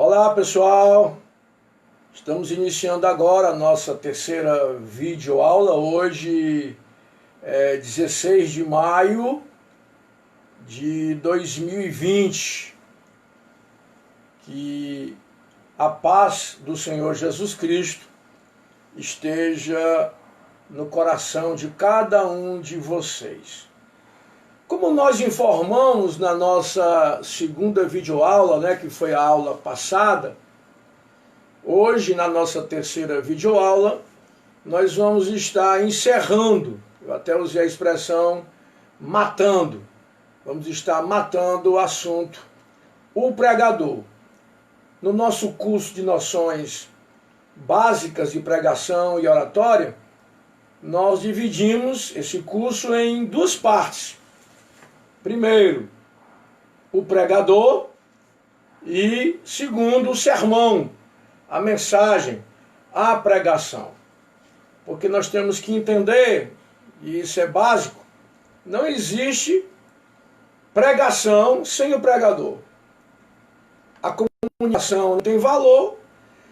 Olá pessoal, estamos iniciando agora a nossa terceira videoaula. Hoje é 16 de maio de 2020. Que a paz do Senhor Jesus Cristo esteja no coração de cada um de vocês. Como nós informamos na nossa segunda videoaula, que foi a aula passada, hoje na nossa terceira videoaula, nós vamos estar encerrando, eu até usei a expressão matando, vamos estar matando o assunto, o pregador. No nosso curso de noções básicas de pregação e oratória, nós dividimos esse curso em duas partes. Primeiro, o pregador e segundo, o sermão, a mensagem, a pregação. Porque nós temos que entender, e isso é básico, não existe pregação sem o pregador. A comunicação não tem valor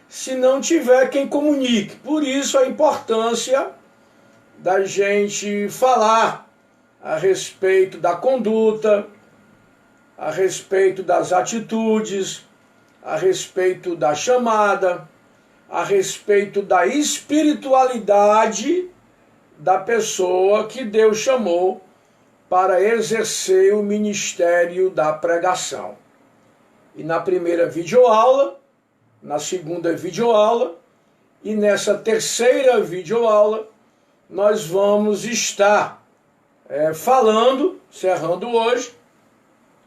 se não tiver quem comunique. Por isso a importância da gente falar a respeito da conduta, a respeito das atitudes, a respeito da chamada, a respeito da espiritualidade da pessoa que Deus chamou para exercer o ministério da pregação. E na primeira videoaula, na segunda videoaula e nessa terceira videoaula, nós vamos estar falando, encerrando hoje,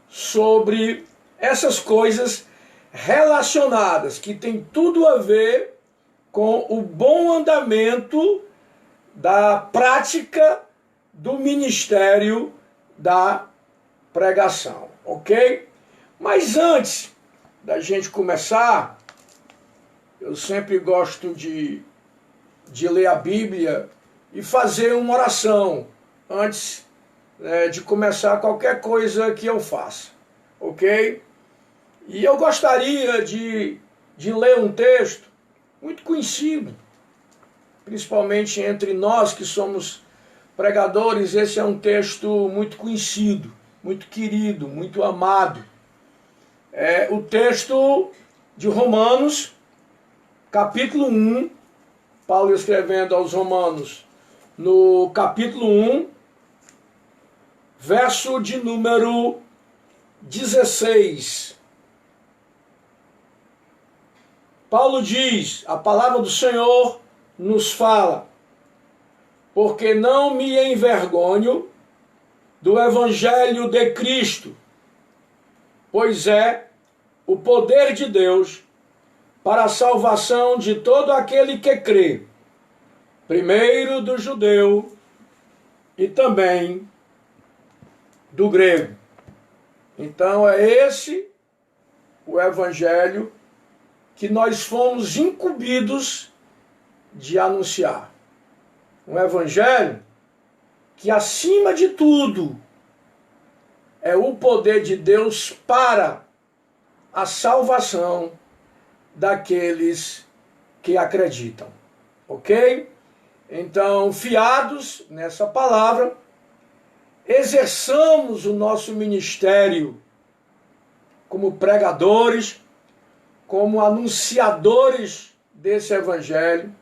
sobre essas coisas relacionadas, que tem tudo a ver com o bom andamento da prática do ministério da pregação, ok? Mas antes da gente começar, eu sempre gosto de ler a Bíblia e fazer uma oração antes de começar qualquer coisa que eu faça, ok? E eu gostaria de ler um texto muito conhecido, principalmente entre nós que somos pregadores. Esse é um texto muito conhecido, muito querido, muito amado. É o texto de Romanos, capítulo 1, Paulo escrevendo aos Romanos, no capítulo 1, verso de número 16. Paulo diz, a palavra do Senhor nos fala: porque não me envergonho do evangelho de Cristo, pois é o poder de Deus para a salvação de todo aquele que crê, primeiro do judeu e também do grego. Então é esse o evangelho que nós fomos incumbidos de anunciar. Um evangelho que, acima de tudo, é o poder de Deus para a salvação daqueles que acreditam. Ok? Então, fiados nessa palavra, exerçamos o nosso ministério como pregadores, como anunciadores desse evangelho,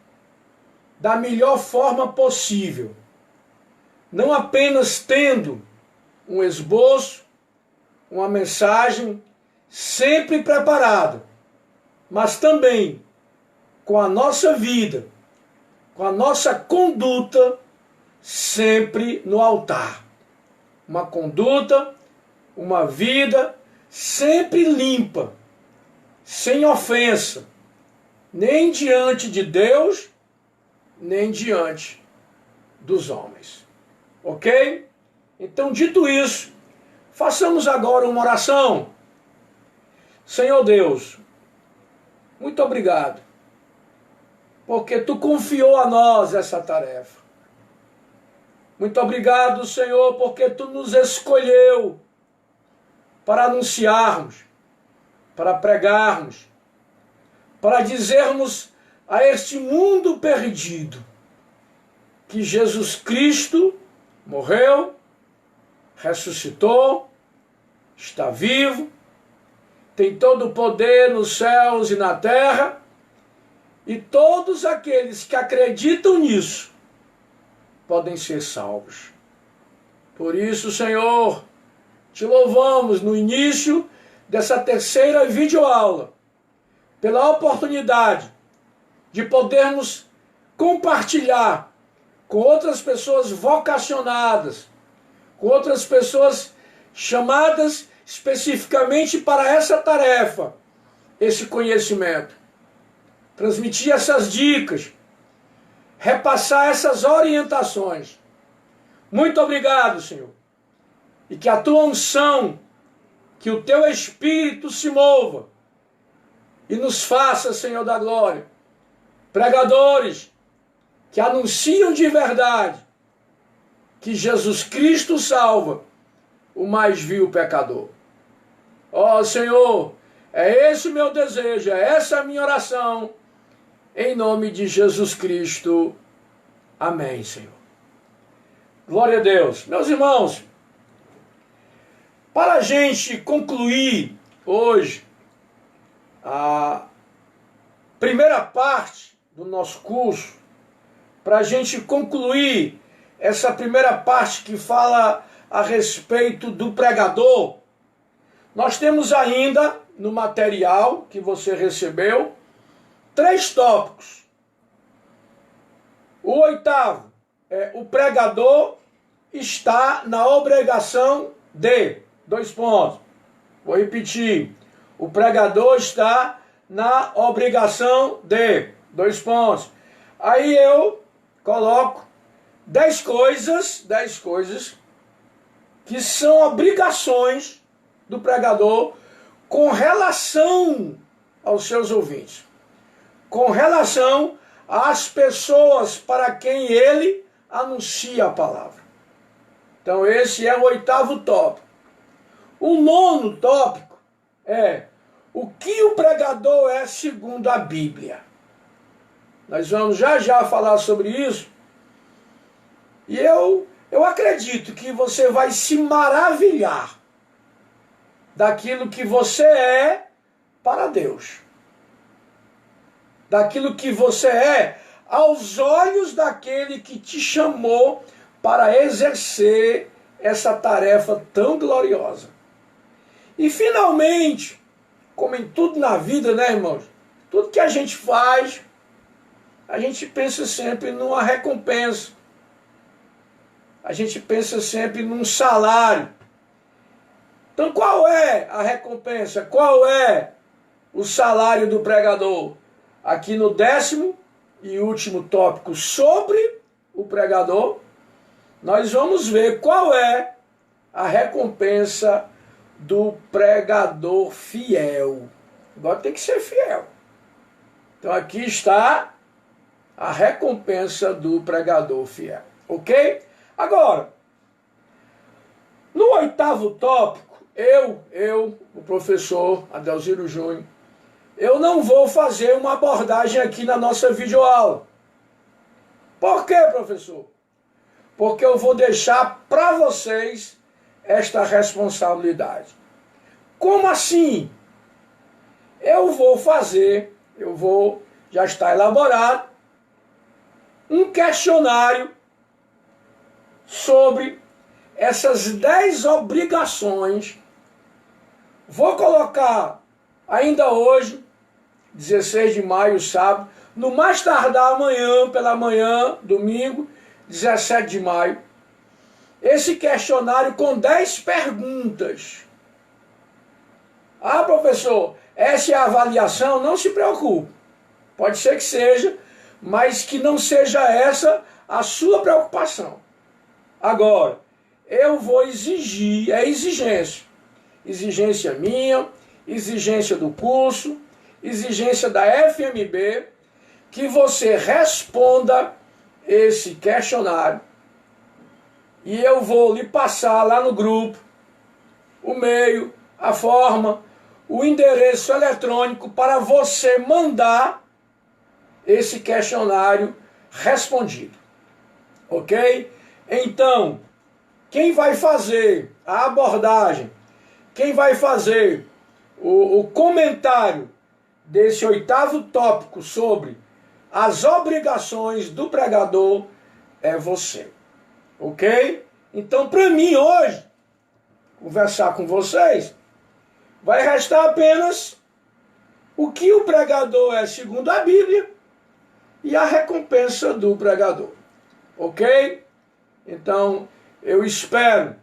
da melhor forma possível. Não apenas tendo um esboço, uma mensagem sempre preparada, mas também com a nossa vida, com a nossa conduta sempre no altar. Uma conduta, uma vida sempre limpa, sem ofensa, nem diante de Deus, nem diante dos homens. Ok? Então, dito isso, façamos agora uma oração. Senhor Deus, muito obrigado, porque Tu confiou a nós essa tarefa. Muito obrigado, Senhor, porque Tu nos escolheu para anunciarmos, para pregarmos, para dizermos a este mundo perdido que Jesus Cristo morreu, ressuscitou, está vivo, tem todo o poder nos céus e na terra, e todos aqueles que acreditam nisso podem ser salvos. Por isso, Senhor, te louvamos no início dessa terceira videoaula, pela oportunidade de podermos compartilhar com outras pessoas vocacionadas, com outras pessoas chamadas especificamente para essa tarefa, esse conhecimento. Transmitir essas dicas, repassar essas orientações. Muito obrigado, Senhor. E que a tua unção, que o teu Espírito se mova e nos faça, Senhor da glória, pregadores que anunciam de verdade que Jesus Cristo salva o mais vil pecador. Ó Senhor, é esse o meu desejo, é essa a minha oração, em nome de Jesus Cristo. Amém, Senhor. Glória a Deus. Meus irmãos, para a gente concluir hoje a primeira parte do nosso curso, para a gente concluir essa primeira parte que fala a respeito do pregador, nós temos ainda no material que você recebeu 3 tópicos. O 8º é: o pregador está na obrigação de... 2 pontos. Vou repetir. O pregador está na obrigação de... 2 pontos. Aí eu coloco 10 coisas que são obrigações do pregador com relação aos seus ouvintes, com relação às pessoas para quem ele anuncia a palavra. Então esse é o 8º tópico. O 9º tópico é o que o pregador é segundo a Bíblia. Nós vamos já falar sobre isso. E eu acredito que você vai se maravilhar daquilo que você é para Deus. Daquilo que você é aos olhos daquele que te chamou para exercer essa tarefa tão gloriosa. E finalmente, como em tudo na vida, né, irmãos? Tudo que a gente faz, a gente pensa sempre numa recompensa. A gente pensa sempre num salário. Então qual é a recompensa? Qual é o salário do pregador? Aqui no 10º e último tópico sobre o pregador, nós vamos ver qual é a recompensa do pregador fiel. Agora tem que ser fiel. Então aqui está a recompensa do pregador fiel. Ok? Agora, no 8º tópico, o professor Adelziro Júnior, eu não vou fazer uma abordagem aqui na nossa videoaula. Por quê, professor? Porque eu vou deixar para vocês esta responsabilidade. Como assim? Já está elaborado, um questionário sobre essas 10 obrigações. Vou colocar ainda hoje, 16 de maio, sábado, no mais tardar amanhã, pela manhã, domingo, 17 de maio, esse questionário com 10 perguntas. Ah, professor, essa é a avaliação? Não se preocupe. Pode ser que seja, mas que não seja essa a sua preocupação. Agora, eu vou exigir, é exigência. Exigência minha, exigência do curso, exigência da FMB, que você responda esse questionário. E eu vou lhe passar lá no grupo o meio, a forma, o endereço eletrônico para você mandar esse questionário respondido. Ok? Então, quem vai fazer a abordagem, quem vai fazer o comentário desse 8º tópico sobre as obrigações do pregador é você. Ok? Então, para mim hoje, conversar com vocês, vai restar apenas o que o pregador é segundo a Bíblia e a recompensa do pregador. Ok? Então, eu espero,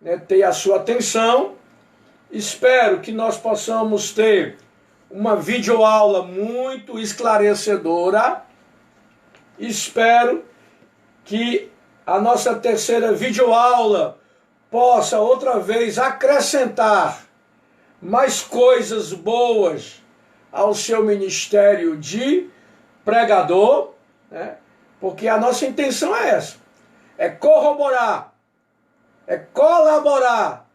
né, ter a sua atenção, espero que nós possamos ter uma videoaula muito esclarecedora, espero que a nossa terceira videoaula possa outra vez acrescentar mais coisas boas ao seu ministério de pregador, né? Porque a nossa intenção é essa, é corroborar, é colaborar,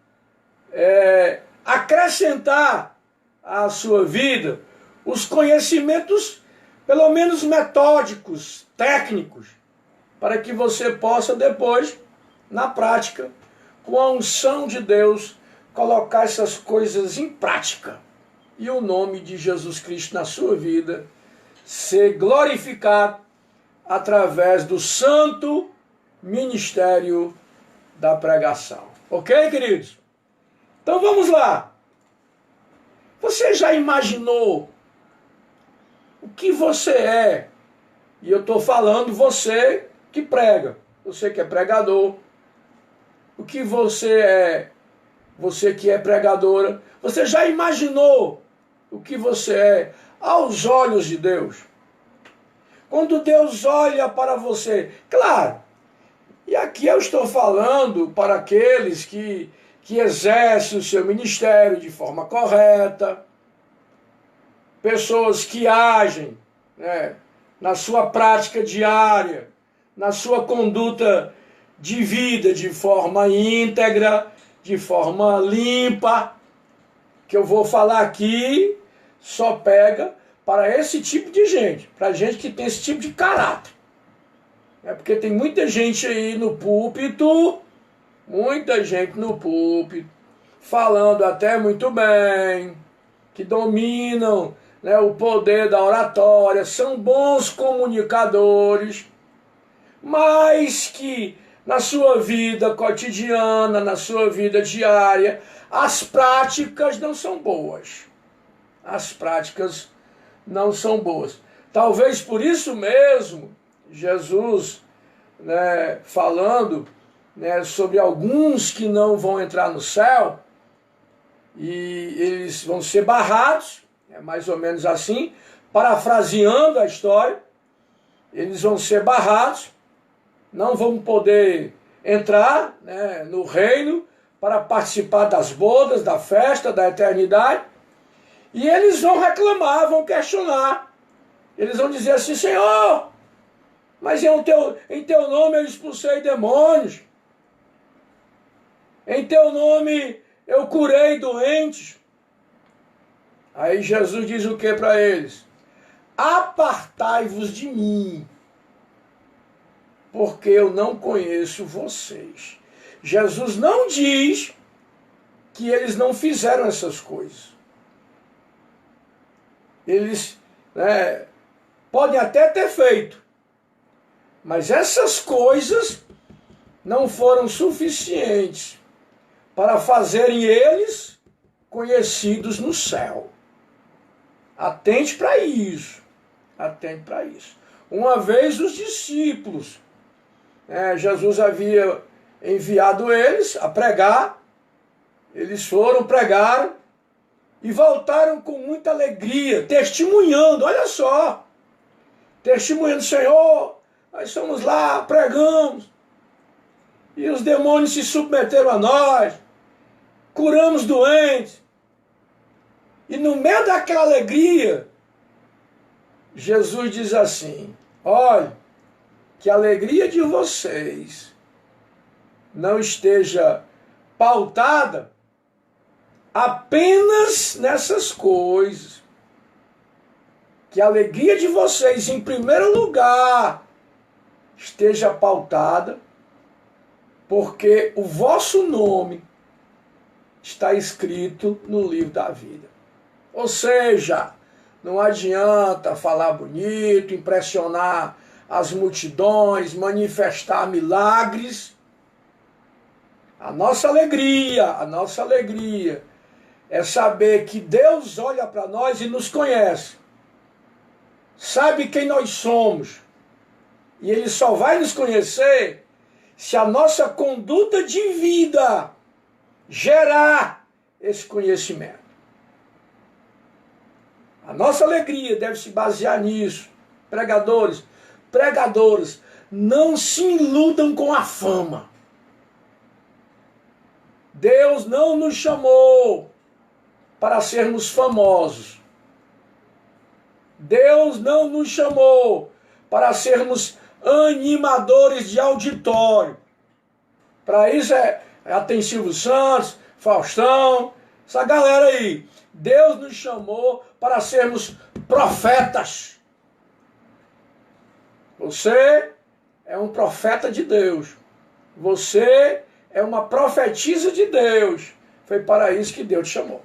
é acrescentar à sua vida os conhecimentos, pelo menos metódicos, técnicos, para que você possa depois, na prática, com a unção de Deus, colocar essas coisas em prática. E o nome de Jesus Cristo na sua vida ser glorificado através do santo ministério da pregação. Ok, queridos? Então vamos lá. Você já imaginou o que você é? E eu estou falando você que prega, você que é pregador. O que você é, você que é pregadora. Você já imaginou o que você é aos olhos de Deus? Quando Deus olha para você, claro, e aqui eu estou falando para aqueles que exercem o seu ministério de forma correta, pessoas que agem, né, na sua prática diária, na sua conduta de vida de forma íntegra, de forma limpa, que eu vou falar aqui, só pega para esse tipo de gente, para gente que tem esse tipo de caráter. É porque tem muita gente aí no púlpito, falando até muito bem, que dominam, né, o poder da oratória, são bons comunicadores, mas que na sua vida cotidiana, na sua vida diária, as práticas não são boas. As práticas não são boas. Talvez por isso mesmo, Jesus, né, falando, né, sobre alguns que não vão entrar no céu, e eles vão ser barrados, é mais ou menos assim, parafraseando a história, eles vão ser barrados, não vão poder entrar, né, no reino para participar das bodas, da festa, da eternidade, e eles vão reclamar, vão questionar, eles vão dizer assim: Senhor, mas em teu nome eu expulsei demônios, em teu nome eu curei doentes. Aí Jesus diz o que para eles? Apartai-vos de mim, porque eu não conheço vocês. Jesus não diz que eles não fizeram essas coisas. Eles, né, podem até ter feito, mas essas coisas não foram suficientes para fazerem eles conhecidos no céu. Atente para isso. Atente para isso. Uma vez os discípulos, Jesus havia enviado eles a pregar, eles foram, pregaram e voltaram com muita alegria, testemunhando, olha só, testemunhando: Senhor, nós fomos lá, pregamos, e os demônios se submeteram a nós, curamos doentes. E no meio daquela alegria, Jesus diz assim: olha, que a alegria de vocês não esteja pautada apenas nessas coisas. Que a alegria de vocês, em primeiro lugar, esteja pautada, porque o vosso nome está escrito no livro da vida. Ou seja, não adianta falar bonito, impressionar as multidões, manifestar milagres. A nossa alegria é saber que Deus olha para nós e nos conhece. Sabe quem nós somos. E Ele só vai nos conhecer se a nossa conduta de vida gerar esse conhecimento. A nossa alegria deve se basear nisso. Pregadores, pregadoras, não se iludam com a fama. Deus não nos chamou para sermos famosos. Deus não nos chamou para sermos animadores de auditório. Para isso tem Silvio Santos, Faustão, essa galera aí. Deus nos chamou para sermos profetas. Você é um profeta de Deus. Você é uma profetisa de Deus. Foi para isso que Deus te chamou.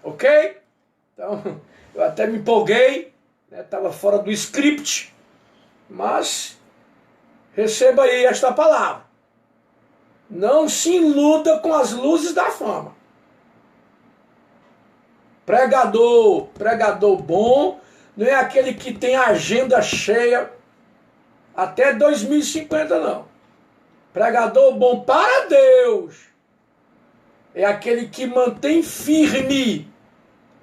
Ok? Então, eu até me empolguei, estava fora do script, mas receba aí esta palavra. Não se iluda com as luzes da fama. Pregador bom, não é aquele que tem a agenda cheia até 2050, não. Pregador bom para Deus é aquele que mantém firme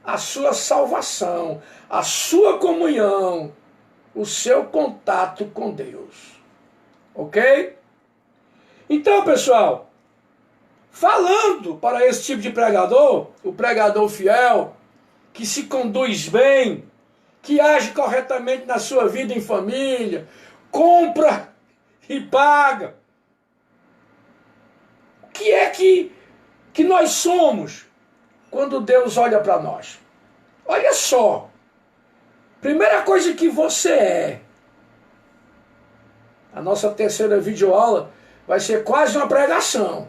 a sua salvação, a sua comunhão, o seu contato com Deus. Ok? Então, pessoal, falando para esse tipo de pregador, o pregador fiel, que se conduz bem, que age corretamente na sua vida em família, compra e paga. O que é que nós somos quando Deus olha para nós? Olha só, primeira coisa que você é. A nossa terceira videoaula vai ser quase uma pregação,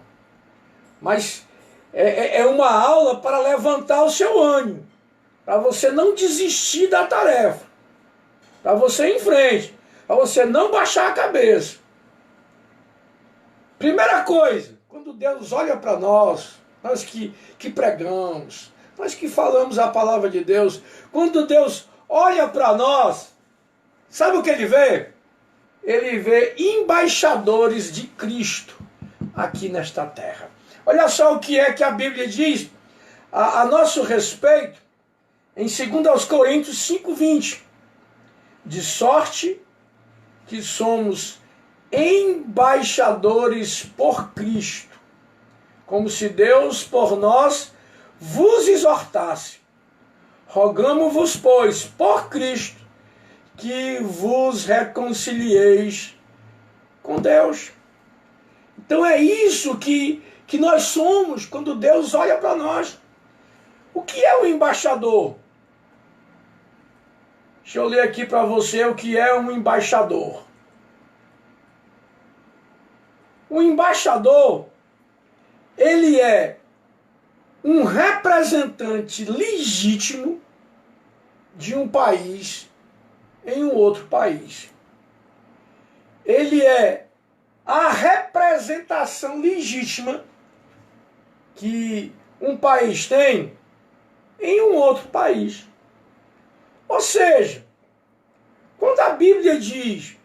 mas é uma aula para levantar o seu ânimo, para você não desistir da tarefa, para você ir em frente, para você não baixar a cabeça. Primeira coisa, quando Deus olha para nós que pregamos, nós que falamos a palavra de Deus, quando Deus olha para nós, sabe o que Ele vê? Ele vê embaixadores de Cristo aqui nesta terra. Olha só o que é que a Bíblia diz a nosso respeito em 2 Coríntios 5:20. De sorte que somos embaixadores por Cristo, como se Deus por nós vos exortasse. Rogamo-vos, pois, por Cristo, que vos reconcilieis com Deus. Então é isso que nós somos quando Deus olha para nós. O que é o embaixador? Deixa eu ler aqui para você o que é um embaixador. O embaixador, ele é um representante legítimo de um país em um outro país. Ele é a representação legítima que um país tem em um outro país. Ou seja, quando a Bíblia diz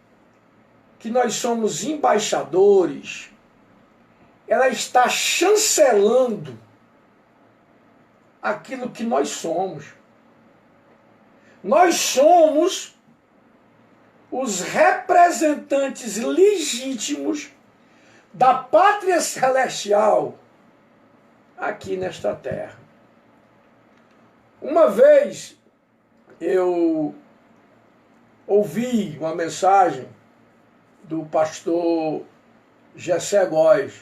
que nós somos embaixadores, ela está chancelando aquilo que nós somos. Nós somos os representantes legítimos da pátria celestial aqui nesta terra. Uma vez eu ouvi uma mensagem do pastor Gessé Góes,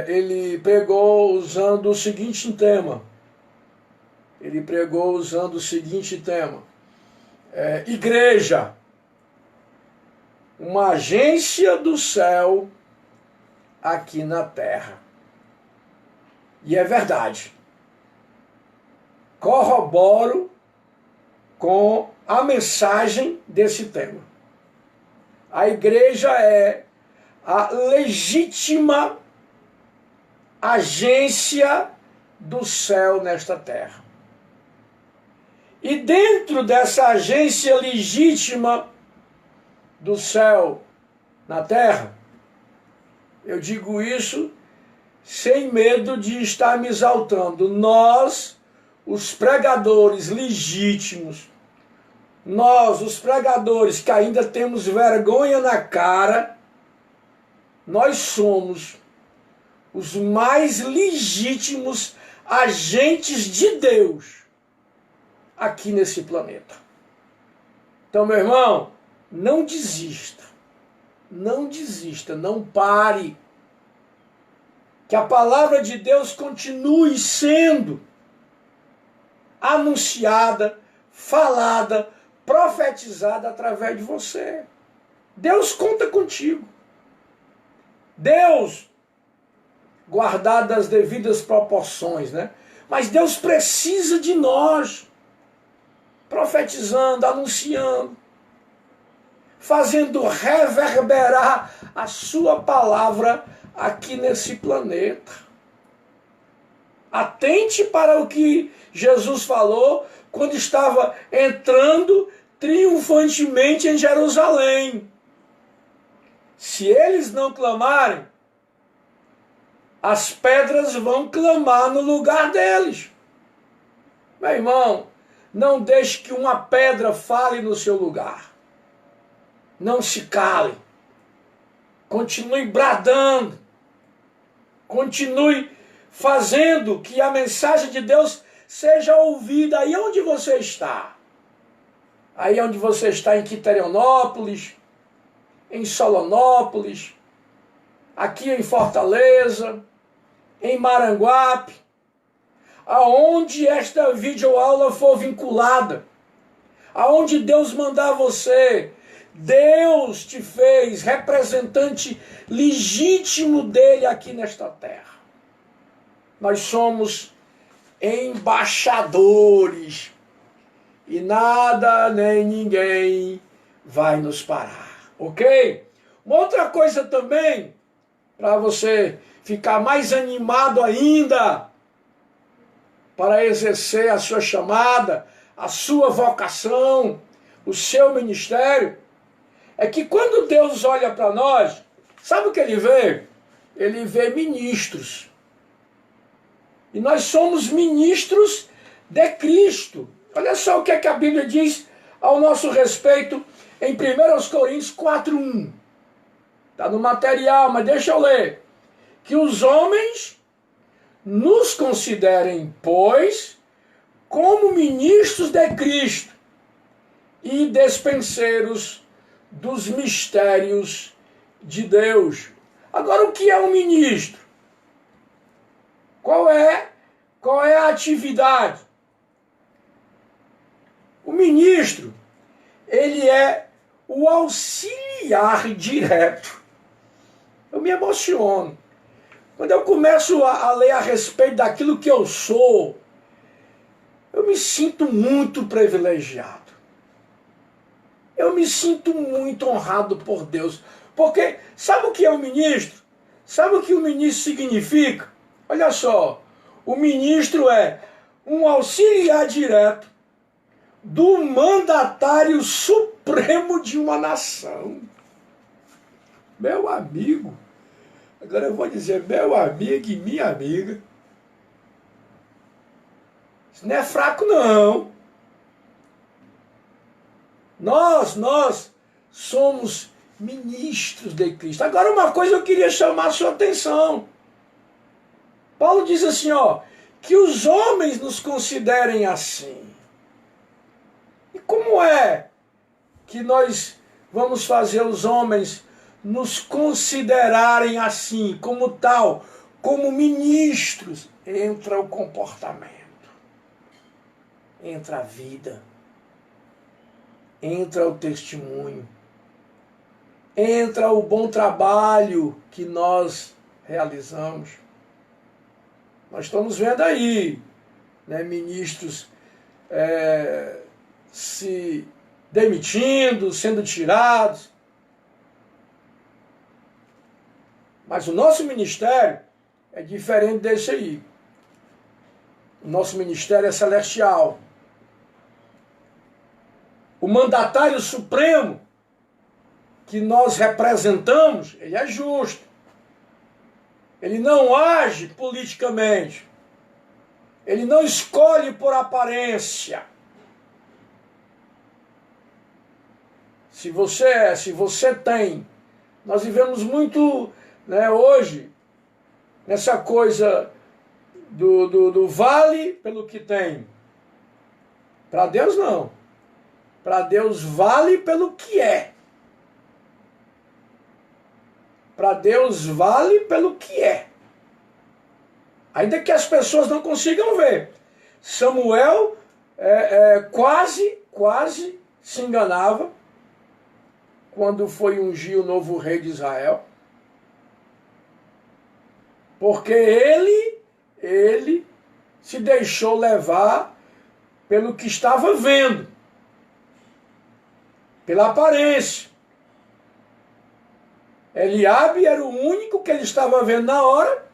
ele pregou usando o seguinte tema. Igreja, uma agência do céu aqui na terra. E é verdade. Corroboro com a mensagem desse tema. A igreja é a legítima agência do céu nesta terra. E dentro dessa agência legítima do céu na terra, eu digo isso sem medo de estar me exaltando. Nós, os pregadores legítimos, nós, os pregadores que ainda temos vergonha na cara, nós somos os mais legítimos agentes de Deus aqui nesse planeta. Então, meu irmão, não desista, não pare. Que a palavra de Deus continue sendo anunciada, falada, profetizada através de você. Deus conta contigo. Deus, guardadas as devidas proporções, né? Mas Deus precisa de nós, profetizando, anunciando, fazendo reverberar a sua palavra aqui nesse planeta. Atente para o que Jesus falou quando estava entrando triunfantemente em Jerusalém. Se eles não clamarem, as pedras vão clamar no lugar deles. Meu irmão, não deixe que uma pedra fale no seu lugar. Não se cale. Continue bradando. Continue fazendo que a mensagem de Deus seja ouvida aí onde você está. Aí onde você está em Quiterianópolis, em Solonópolis, aqui em Fortaleza, em Maranguape, aonde esta videoaula for vinculada, aonde Deus mandar você, Deus te fez representante legítimo dele aqui nesta terra. Nós somos embaixadores e nada nem ninguém vai nos parar, ok? Uma outra coisa também, para você ficar mais animado ainda, para exercer a sua chamada, a sua vocação, o seu ministério, é que quando Deus olha para nós, sabe o que ele vê? Ele vê ministros. E nós somos ministros de Cristo. Olha só o que é que a Bíblia diz ao nosso respeito em 1 Coríntios 4:1. Está no material, mas deixa eu ler. Que os homens nos considerem, pois, como ministros de Cristo e despenseiros dos mistérios de Deus. Agora, o que é um ministro? Qual é a atividade? O ministro, ele é o auxiliar direto. Eu me emociono. Quando eu começo a ler a respeito daquilo que eu sou, eu me sinto muito privilegiado. Eu me sinto muito honrado por Deus. Porque sabe o que é um ministro? Sabe o que o ministro significa? Olha só, o ministro é um auxiliar direto do mandatário supremo de uma nação. Meu amigo, agora eu vou dizer meu amigo e minha amiga. Isso não é fraco, não. Nós somos ministros de Cristo. Agora, uma coisa eu queria chamar a sua atenção. Paulo diz assim, que os homens nos considerem assim. E como é que nós vamos fazer os homens nos considerarem assim, como tal, como ministros, entra o comportamento, entra a vida, entra o testemunho, entra o bom trabalho que nós realizamos. Nós estamos vendo aí, né, ministros se demitindo, sendo tirados. Mas o nosso ministério é diferente desse aí. O nosso ministério é celestial. O mandatário supremo que nós representamos, ele é justo. Ele não age politicamente. Ele não escolhe por aparência. Se você tem, nós vivemos muito, né, hoje, nessa coisa do vale pelo que tem. Para Deus não. Para Deus vale pelo que é. Para Deus vale pelo que é. Ainda que as pessoas não consigam ver. Samuel quase se enganava quando foi ungir o novo rei de Israel. Porque ele se deixou levar pelo que estava vendo, pela aparência. Eliabe era o único que ele estava vendo na hora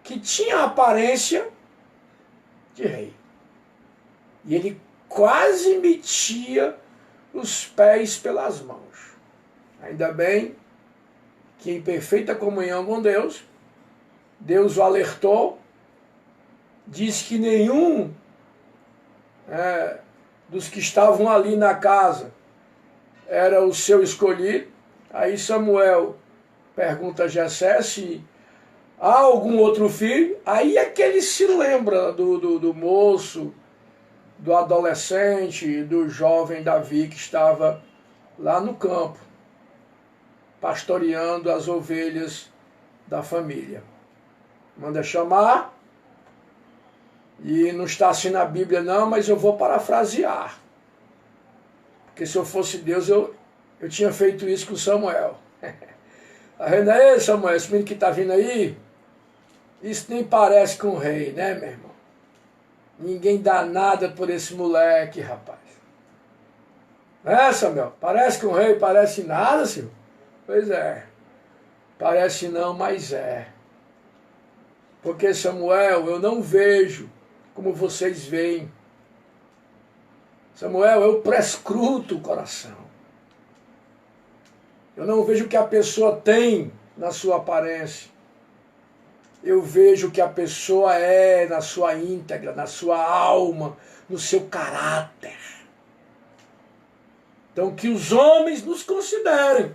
que tinha a aparência de rei. E ele quase metia os pés pelas mãos. Ainda bem que em perfeita comunhão com Deus, Deus o alertou, disse que nenhum dos que estavam ali na casa era o seu escolhido. Aí Samuel pergunta a Jessé se há algum outro filho. Aí é que ele se lembra do moço, do adolescente, do jovem Davi que estava lá no campo, pastoreando as ovelhas da família. Manda chamar, e não está assim na Bíblia não, mas eu vou parafrasear. Porque se eu fosse Deus, eu tinha feito isso com Samuel. Tá vendo aí, Samuel, esse menino que está vindo aí, isso nem parece com o rei, né, meu irmão? Ninguém dá nada por esse moleque, rapaz. Né, Samuel? Parece com o rei, parece nada, senhor? Pois é. Parece não, mas é. Porque, Samuel, eu não vejo como vocês veem. Samuel, eu prescruto o coração. Eu não vejo o que a pessoa tem na sua aparência. Eu vejo o que a pessoa é na sua íntegra, na sua alma, no seu caráter. Então, que os homens nos considerem.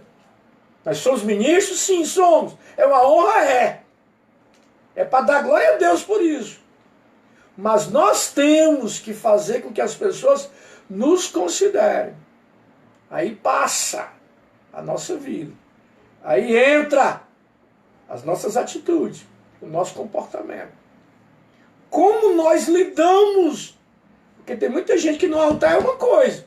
Nós somos ministros? Sim, somos. É uma honra? É. É para dar glória a Deus por isso. Mas nós temos que fazer com que as pessoas nos considerem. Aí passa a nossa vida. Aí entra as nossas atitudes, o nosso comportamento. Como nós lidamos? Porque tem muita gente que no altar é uma coisa.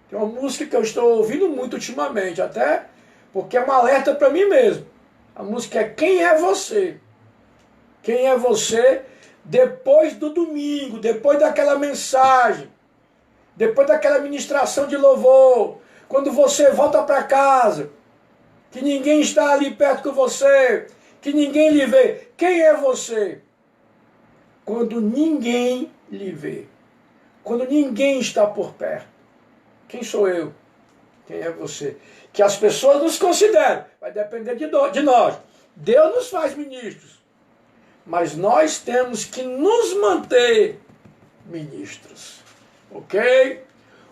Tem uma música que eu estou ouvindo muito ultimamente, até porque é um alerta para mim mesmo. A música é Quem é Você? Quem é você depois do domingo, depois daquela mensagem, depois daquela ministração de louvor, quando você volta para casa, que ninguém está ali perto com você, que ninguém lhe vê. Quem é você? Quando ninguém lhe vê, quando ninguém está por perto. Quem sou eu? Quem é você? Que as pessoas nos considerem. Vai depender de nós. Deus nos faz ministros. Mas nós temos que nos manter ministros. Ok?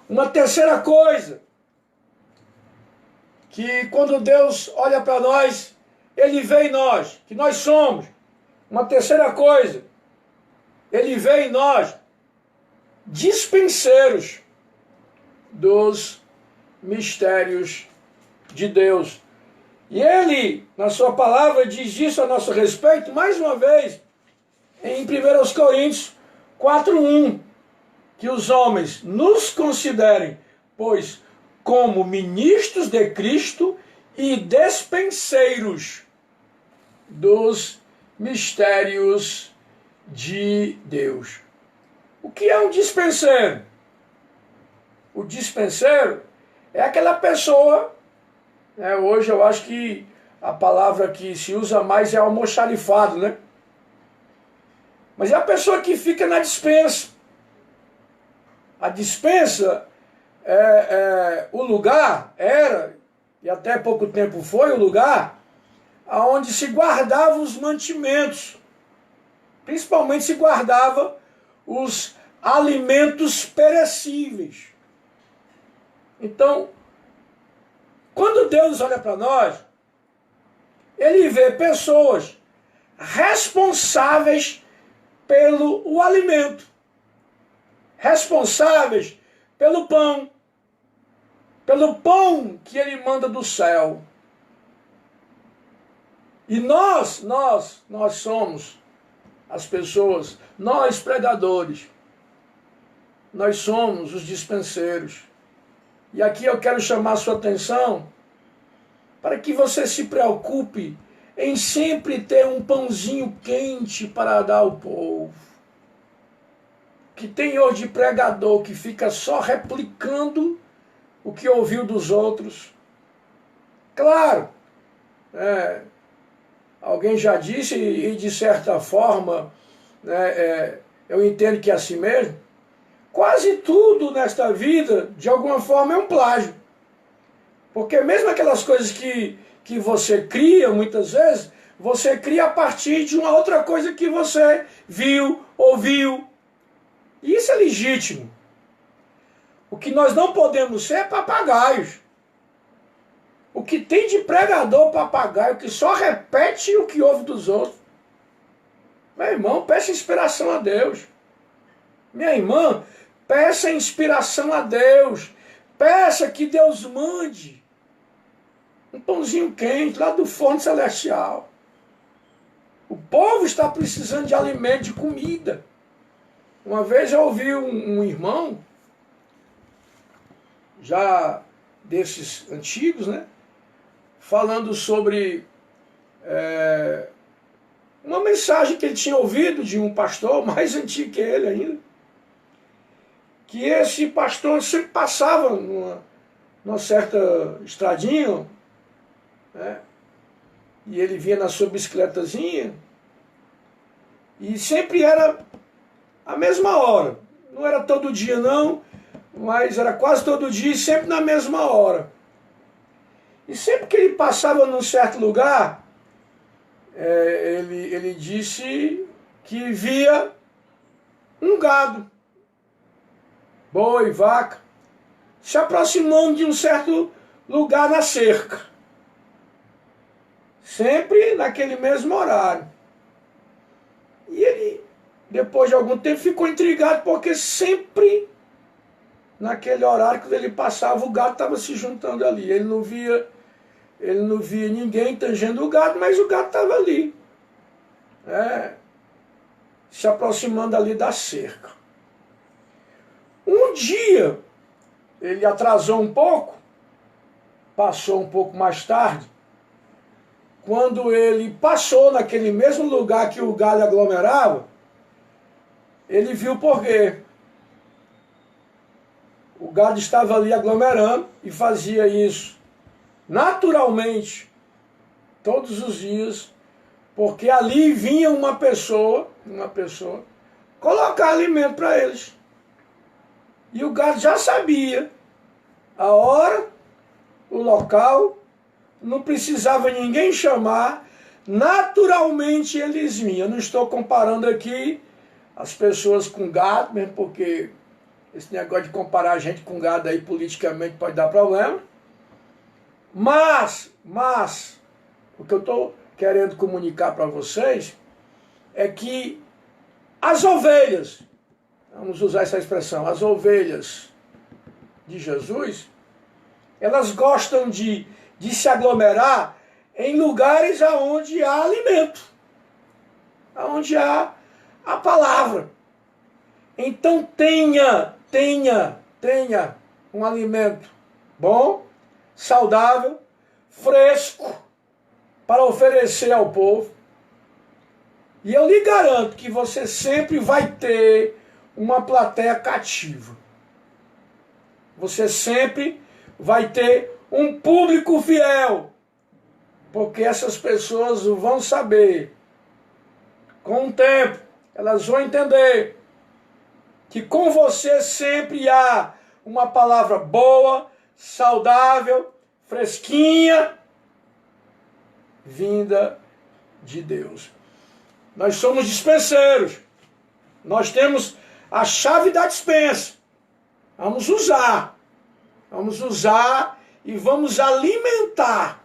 Uma terceira coisa. Que quando Deus olha para nós, Ele vê em nós. Que nós somos. Uma terceira coisa. Ele vê em nós dispenseiros dos mistérios de Deus. E ele, na sua palavra, diz isso a nosso respeito, mais uma vez, em 1 Coríntios 4:1, que os homens nos considerem, pois, como ministros de Cristo e despenseiros dos mistérios de Deus. O que é um dispenseiro? O dispenseiro é aquela pessoa, hoje eu acho que a palavra que se usa mais é almoxarifado, né? Mas é a pessoa que fica na dispensa. A dispensa o lugar, e até pouco tempo foi o lugar, onde se guardavam os mantimentos. Principalmente se guardava os alimentos perecíveis. Então, quando Deus olha para nós, Ele vê pessoas responsáveis pelo alimento, responsáveis pelo pão que Ele manda do céu. E nós somos as pessoas, nós pregadores, nós somos os dispenseiros. E aqui eu quero chamar a sua atenção para que você se preocupe em sempre ter um pãozinho quente para dar ao povo. Que tem hoje pregador que fica só replicando o que ouviu dos outros. Claro, alguém já disse, e de certa forma, eu entendo que é assim mesmo, quase tudo nesta vida, de alguma forma, é um plágio. Porque mesmo aquelas coisas que você cria, muitas vezes, você cria a partir de uma outra coisa que você viu, ouviu. E isso é legítimo. O que nós não podemos ser é papagaios. O que tem de pregador papagaio que só repete o que ouve dos outros. Meu irmão, peça inspiração a Deus. Minha irmã, peça inspiração a Deus. Peça que Deus mande um pãozinho quente lá do forno celestial. O povo está precisando de alimento, de comida. Uma vez eu ouvi um irmão, já desses antigos, né? Falando sobre uma mensagem que ele tinha ouvido de um pastor, mais antigo que ele ainda, que esse pastor sempre passava numa certa estradinha, né? E ele vinha na sua bicicletazinha, e sempre era a mesma hora. Não era todo dia não, mas era quase todo dia e sempre na mesma hora. E sempre que ele passava num certo lugar, ele disse que via um gado, boi, vaca, se aproximando de um certo lugar na cerca. Sempre naquele mesmo horário. E ele, depois de algum tempo, ficou intrigado, porque sempre naquele horário, quando ele passava, o gado estava se juntando ali. Ele não via ninguém tangendo o gado, mas o gado estava ali, se aproximando ali da cerca. Um dia, ele atrasou um pouco, passou um pouco mais tarde. Quando ele passou naquele mesmo lugar que o gado aglomerava, ele viu por quê. O gado estava ali aglomerando e fazia isso naturalmente, todos os dias, porque ali vinha uma pessoa colocar alimento para eles. E o gado já sabia a hora, o local, não precisava ninguém chamar, naturalmente eles vinham. Eu não estou comparando aqui as pessoas com gado, mesmo porque esse negócio de comparar a gente com gado aí politicamente pode dar problema. Mas, o que eu estou querendo comunicar para vocês é que as ovelhas, vamos usar essa expressão, as ovelhas de Jesus, elas gostam de se aglomerar em lugares aonde há alimento, aonde há a palavra. Então tenha um alimento bom, saudável, fresco, para oferecer ao povo. E eu lhe garanto que você sempre vai ter uma plateia cativa. Você sempre vai ter um público fiel. Porque essas pessoas vão saber, com o tempo, elas vão entender que com você sempre há uma palavra boa, saudável, fresquinha, vinda de Deus. Nós somos dispenseiros. Nós temos a chave da dispensa. Vamos usar e vamos alimentar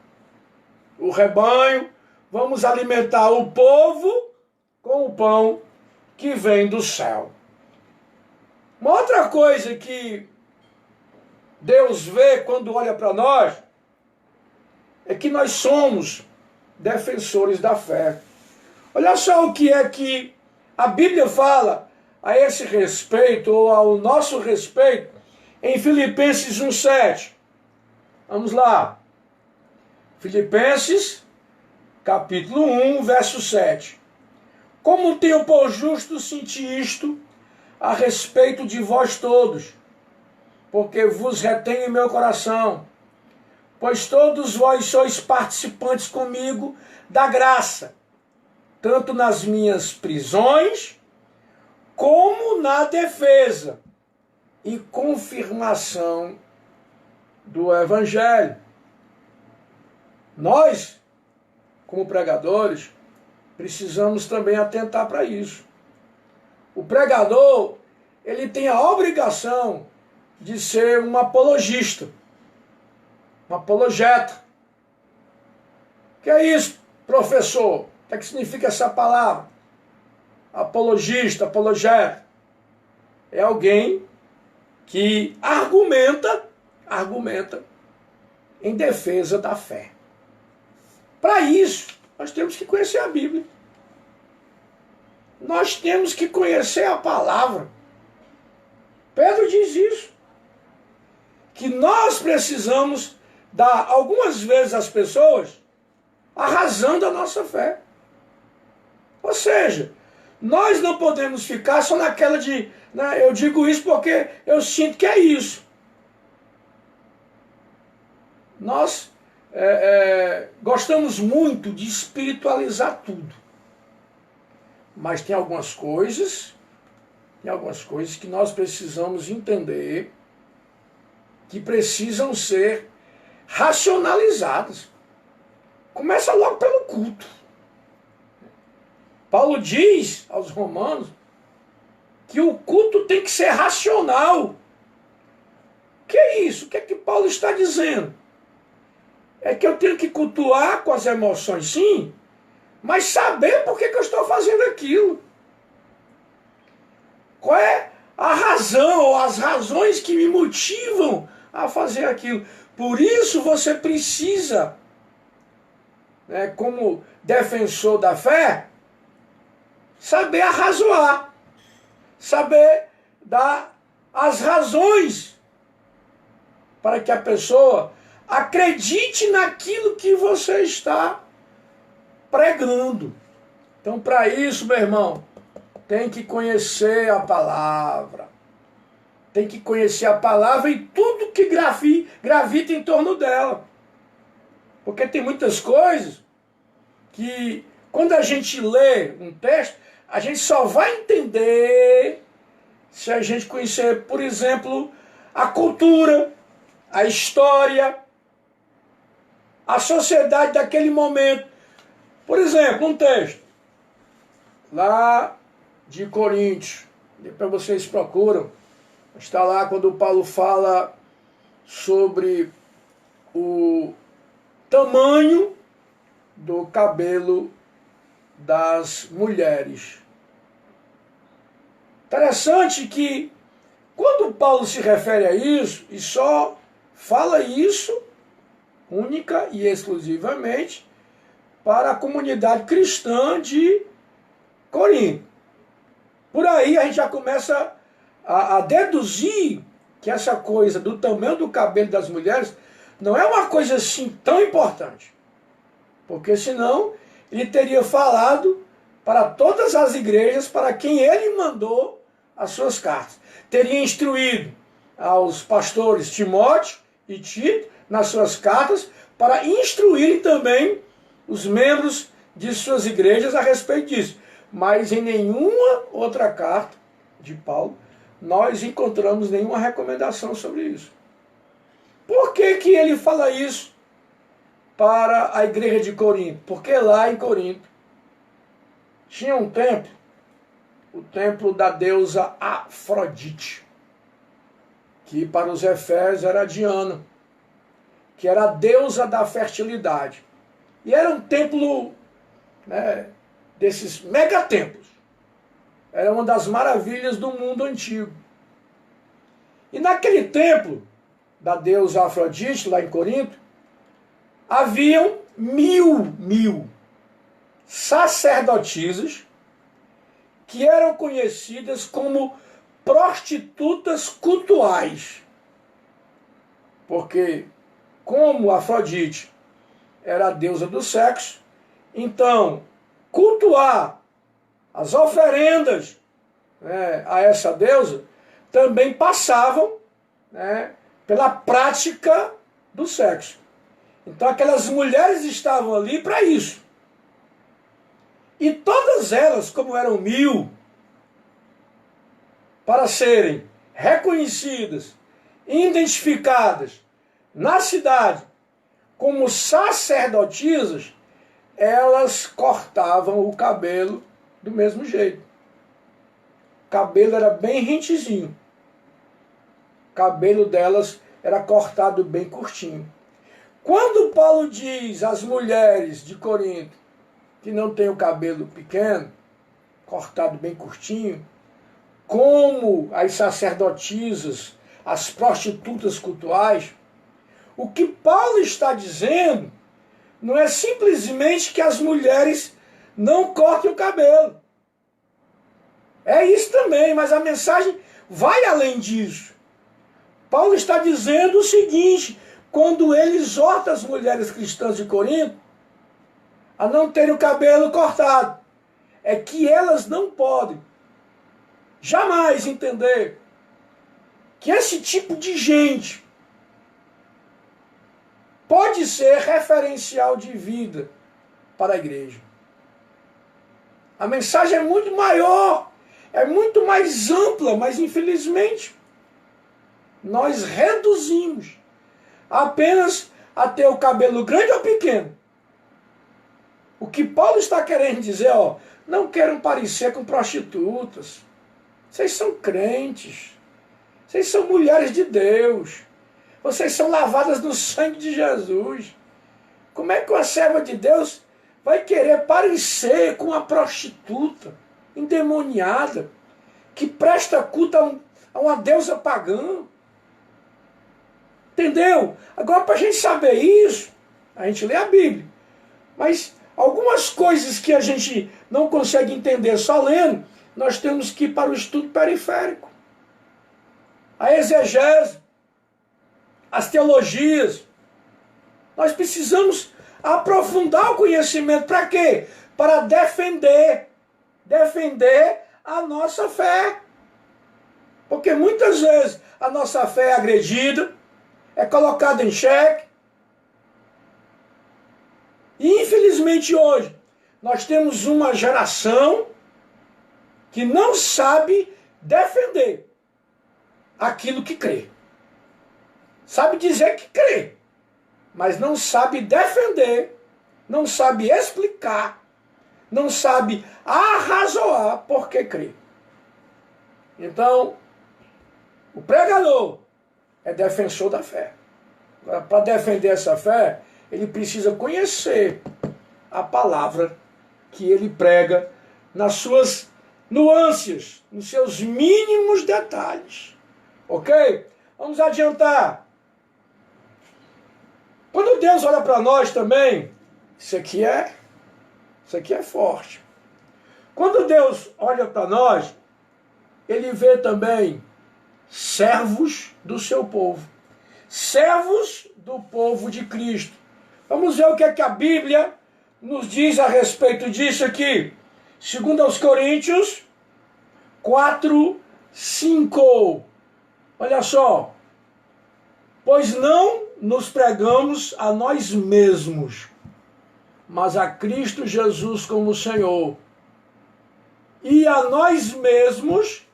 o rebanho, vamos alimentar o povo com o pão que vem do céu. Uma outra coisa que Deus vê quando olha para nós é que nós somos defensores da fé. Olha só o que é que a Bíblia fala a esse respeito, ou ao nosso respeito, em Filipenses 1,7. Vamos lá. Filipenses, capítulo 1, verso 7. Como tenho por justo sentir isto a respeito de vós todos, porque vos retenho em meu coração, pois todos vós sois participantes comigo da graça, tanto nas minhas prisões, como na defesa e confirmação do Evangelho. Nós, como pregadores, precisamos também atentar para isso. O pregador, ele tem a obrigação de ser um apologista, um apologeta. O que é isso, professor? O que significa essa palavra? Apologista, apologeta. É alguém que argumenta em defesa da fé. Para isso, nós temos que conhecer a Bíblia. Nós temos que conhecer a palavra. Pedro diz isso. Que nós precisamos dar algumas vezes às pessoas a razão da nossa fé. Ou seja, nós não podemos ficar só naquela de, né, eu digo isso porque eu sinto que é isso. Nós gostamos muito de espiritualizar tudo. Mas tem algumas coisas que nós precisamos entender que precisam ser racionalizadas. Começa logo pelo culto. Paulo diz aos romanos que o culto tem que ser racional. O que é isso? O que é que Paulo está dizendo? É que eu tenho que cultuar com as emoções, sim, mas saber por que eu estou fazendo aquilo. Qual é a razão ou as razões que me motivam a fazer aquilo? Por isso você precisa, né, como defensor da fé, saber arrazoar, saber dar as razões para que a pessoa acredite naquilo que você está pregando. Então, para isso, meu irmão, tem que conhecer a palavra. Tem que conhecer a palavra e tudo que gravita em torno dela. Porque tem muitas coisas que, quando a gente lê um texto, a gente só vai entender se a gente conhecer, por exemplo, a cultura, a história, a sociedade daquele momento. Por exemplo, um texto lá de Coríntios, depois vocês procuram, está lá quando Paulo fala sobre o tamanho do cabelo das mulheres. Interessante que quando Paulo se refere a isso, e só fala isso única e exclusivamente para a comunidade cristã de Corinto. Por aí a gente já começa a deduzir que essa coisa do tamanho do cabelo das mulheres não é uma coisa assim tão importante. Porque senão ele teria falado para todas as igrejas para quem ele mandou as suas cartas. Teria instruído aos pastores Timóteo e Tito nas suas cartas para instruírem também os membros de suas igrejas a respeito disso. Mas em nenhuma outra carta de Paulo nós encontramos nenhuma recomendação sobre isso. Por que que ele fala isso para a igreja de Corinto? Porque lá em Corinto tinha um templo, o templo da deusa Afrodite, que para os efésios era Diana, que era a deusa da fertilidade. E era um templo, né, desses megatemplos. Era uma das maravilhas do mundo antigo. E naquele templo da deusa Afrodite, lá em Corinto, haviam mil sacerdotisas que eram conhecidas como prostitutas cultuais. Porque, como Afrodite era a deusa do sexo, então cultuar as oferendas, né, a essa deusa também passavam, né, pela prática do sexo. Então aquelas mulheres estavam ali para isso. E todas elas, como eram 1000, para serem reconhecidas, identificadas na cidade como sacerdotisas, elas cortavam o cabelo do mesmo jeito. O cabelo era bem rentezinho. O cabelo delas era cortado bem curtinho. Quando Paulo diz às mulheres de Corinto que não tem o cabelo pequeno, cortado bem curtinho, como as sacerdotisas, as prostitutas cultuais, o que Paulo está dizendo não é simplesmente que as mulheres não cortem o cabelo. É isso também, mas a mensagem vai além disso. Paulo está dizendo o seguinte, quando ele exorta as mulheres cristãs de Corinto a não terem o cabelo cortado, é que elas não podem jamais entender que esse tipo de gente pode ser referencial de vida para a igreja. A mensagem é muito maior, é muito mais ampla, mas infelizmente nós reduzimos apenas a ter o cabelo grande ou pequeno. O que Paulo está querendo dizer, ó, não queiram parecer com prostitutas. Vocês são crentes. Vocês são mulheres de Deus. Vocês são lavadas no sangue de Jesus. Como é que uma serva de Deus vai querer parecer com uma prostituta endemoniada que presta culto a uma deusa pagã? Entendeu? Agora, para a gente saber isso, a gente lê a Bíblia. Mas algumas coisas que a gente não consegue entender só lendo, nós temos que ir para o estudo periférico. A exegese, as teologias. Nós precisamos aprofundar o conhecimento. Para quê? Para defender a nossa fé. Porque muitas vezes a nossa fé é agredida, é colocada em xeque. E infelizmente hoje nós temos uma geração que não sabe defender aquilo que crê. Sabe dizer que crê, mas não sabe defender, não sabe explicar, não sabe arrazoar por que crê. Então, o pregador é defensor da fé. Agora, para defender essa fé, ele precisa conhecer a palavra que ele prega nas suas nuances, nos seus mínimos detalhes. Ok? Vamos adiantar. Quando Deus olha para nós também, isso aqui é Isso aqui é forte. Quando Deus olha para nós, Ele vê também servos do seu povo. Servos do povo de Cristo. Vamos ver o que é que a Bíblia nos diz a respeito disso aqui. 2 Coríntios 4, 5. Olha só. Pois não nos pregamos a nós mesmos, mas a Cristo Jesus como Senhor, e a nós mesmos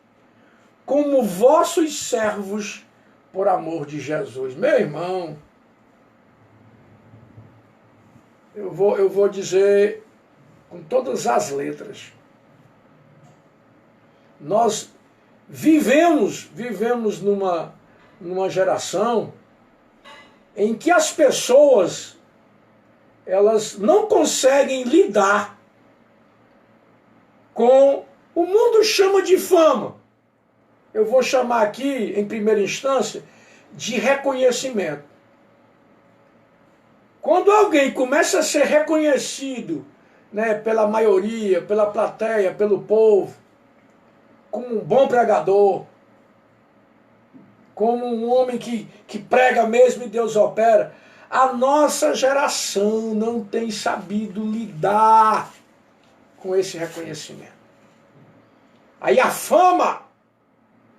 como vossos servos por amor de Jesus. Meu irmão, eu vou dizer com todas as letras. Nós vivemos numa geração em que as pessoas elas não conseguem lidar com o mundo chama de fama. Eu vou chamar aqui, em primeira instância, de reconhecimento. Quando alguém começa a ser reconhecido, né, pela maioria, pela plateia, pelo povo, como um bom pregador, como um homem que prega mesmo e Deus opera, a nossa geração não tem sabido lidar com esse reconhecimento. Aí a fama,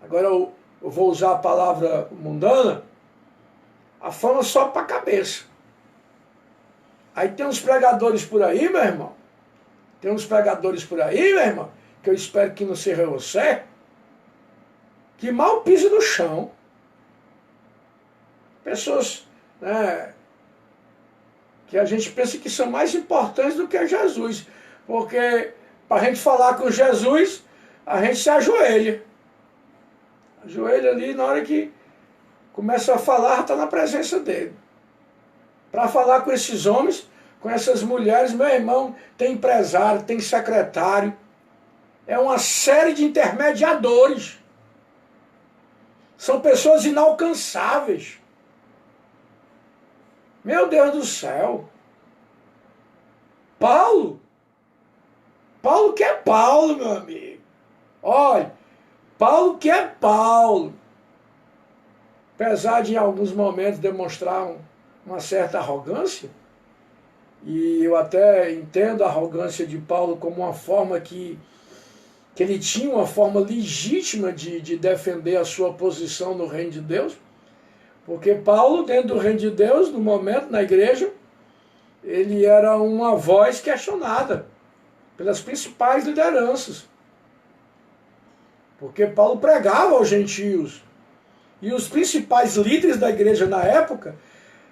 agora eu vou usar a palavra mundana, a fama sobe para a cabeça. Aí tem uns pregadores por aí, meu irmão, tem uns pregadores por aí, meu irmão, que eu espero que não seja você, que mal pisa no chão. Pessoas, né, que a gente pensa que são mais importantes do que Jesus. Porque para a gente falar com Jesus, a gente se ajoelha. Ajoelha ali, na hora que começa a falar, está na presença dele. Para falar com esses homens, com essas mulheres, meu irmão, tem empresário, tem secretário. É uma série de intermediadores. São pessoas inalcançáveis. Meu Deus do céu. Paulo que é Paulo, meu amigo. Olha, Paulo que é Paulo. Apesar de em alguns momentos demonstrar uma certa arrogância, e eu até entendo a arrogância de Paulo como uma forma que ele tinha uma forma legítima de defender a sua posição no reino de Deus, porque Paulo, dentro do reino de Deus, no momento, na igreja, ele era uma voz questionada pelas principais lideranças. Porque Paulo pregava aos gentios. E os principais líderes da igreja na época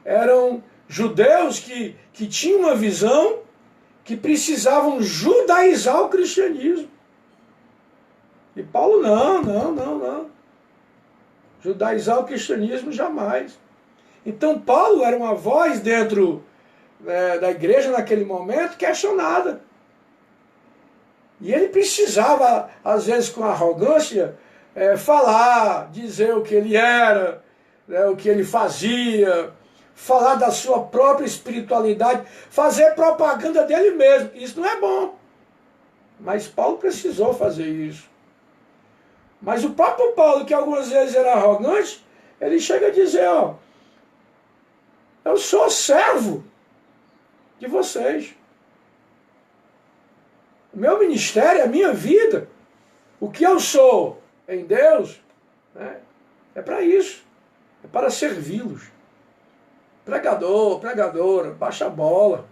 eram judeus que tinham uma visão que precisavam judaizar o cristianismo. E Paulo, não. Judaizar o cristianismo jamais. Então Paulo era uma voz dentro da igreja naquele momento questionada. E ele precisava, às vezes com arrogância, falar, dizer o que ele era, o que ele fazia, falar da sua própria espiritualidade, fazer propaganda dele mesmo. Isso não é bom. Mas Paulo precisou fazer isso. Mas o próprio Paulo, que algumas vezes era arrogante, ele chega a dizer, ó, eu sou servo de vocês. O meu ministério, a minha vida, o que eu sou em Deus, né, é para isso. É para servi-los. Pregador, pregadora, baixa a bola.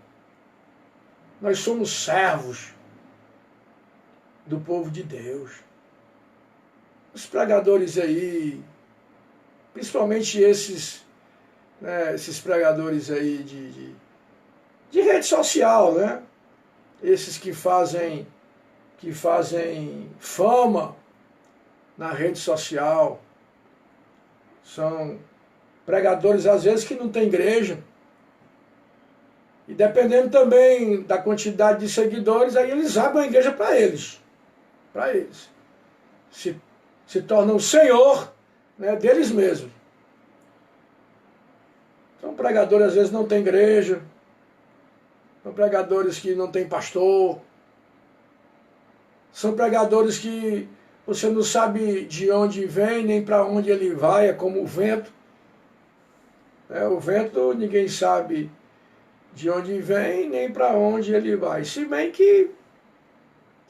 Nós somos servos do povo de Deus. Os pregadores aí, principalmente esses pregadores aí de rede social, né? Esses que fazem fama na rede social, são pregadores às vezes que não tem igreja, e dependendo também da quantidade de seguidores, aí eles abrem a igreja para eles, se tornam o senhor, né, deles mesmos. Então o pregador às vezes não tem igreja, são pregadores que não têm pastor, são pregadores que você não sabe de onde vem, nem para onde ele vai, é como o vento. O vento ninguém sabe de onde vem, nem para onde ele vai. Se bem que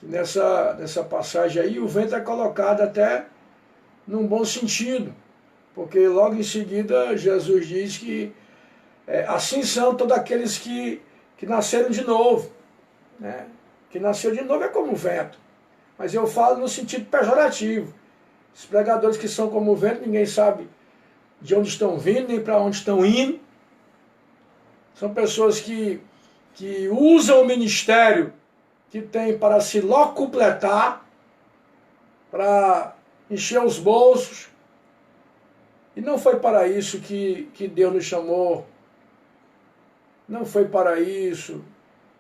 nessa passagem aí o vento é colocado até num bom sentido, porque logo em seguida Jesus diz que assim são todos aqueles que nasceram de novo. Né? Que nasceu de novo é como o vento. Mas eu falo no sentido pejorativo. Os pregadores que são como o vento, ninguém sabe de onde estão vindo, nem para onde estão indo. São pessoas que usam o ministério que tem para se locupletar, para encher os bolsos. E não foi para isso que Deus nos chamou. Não foi para isso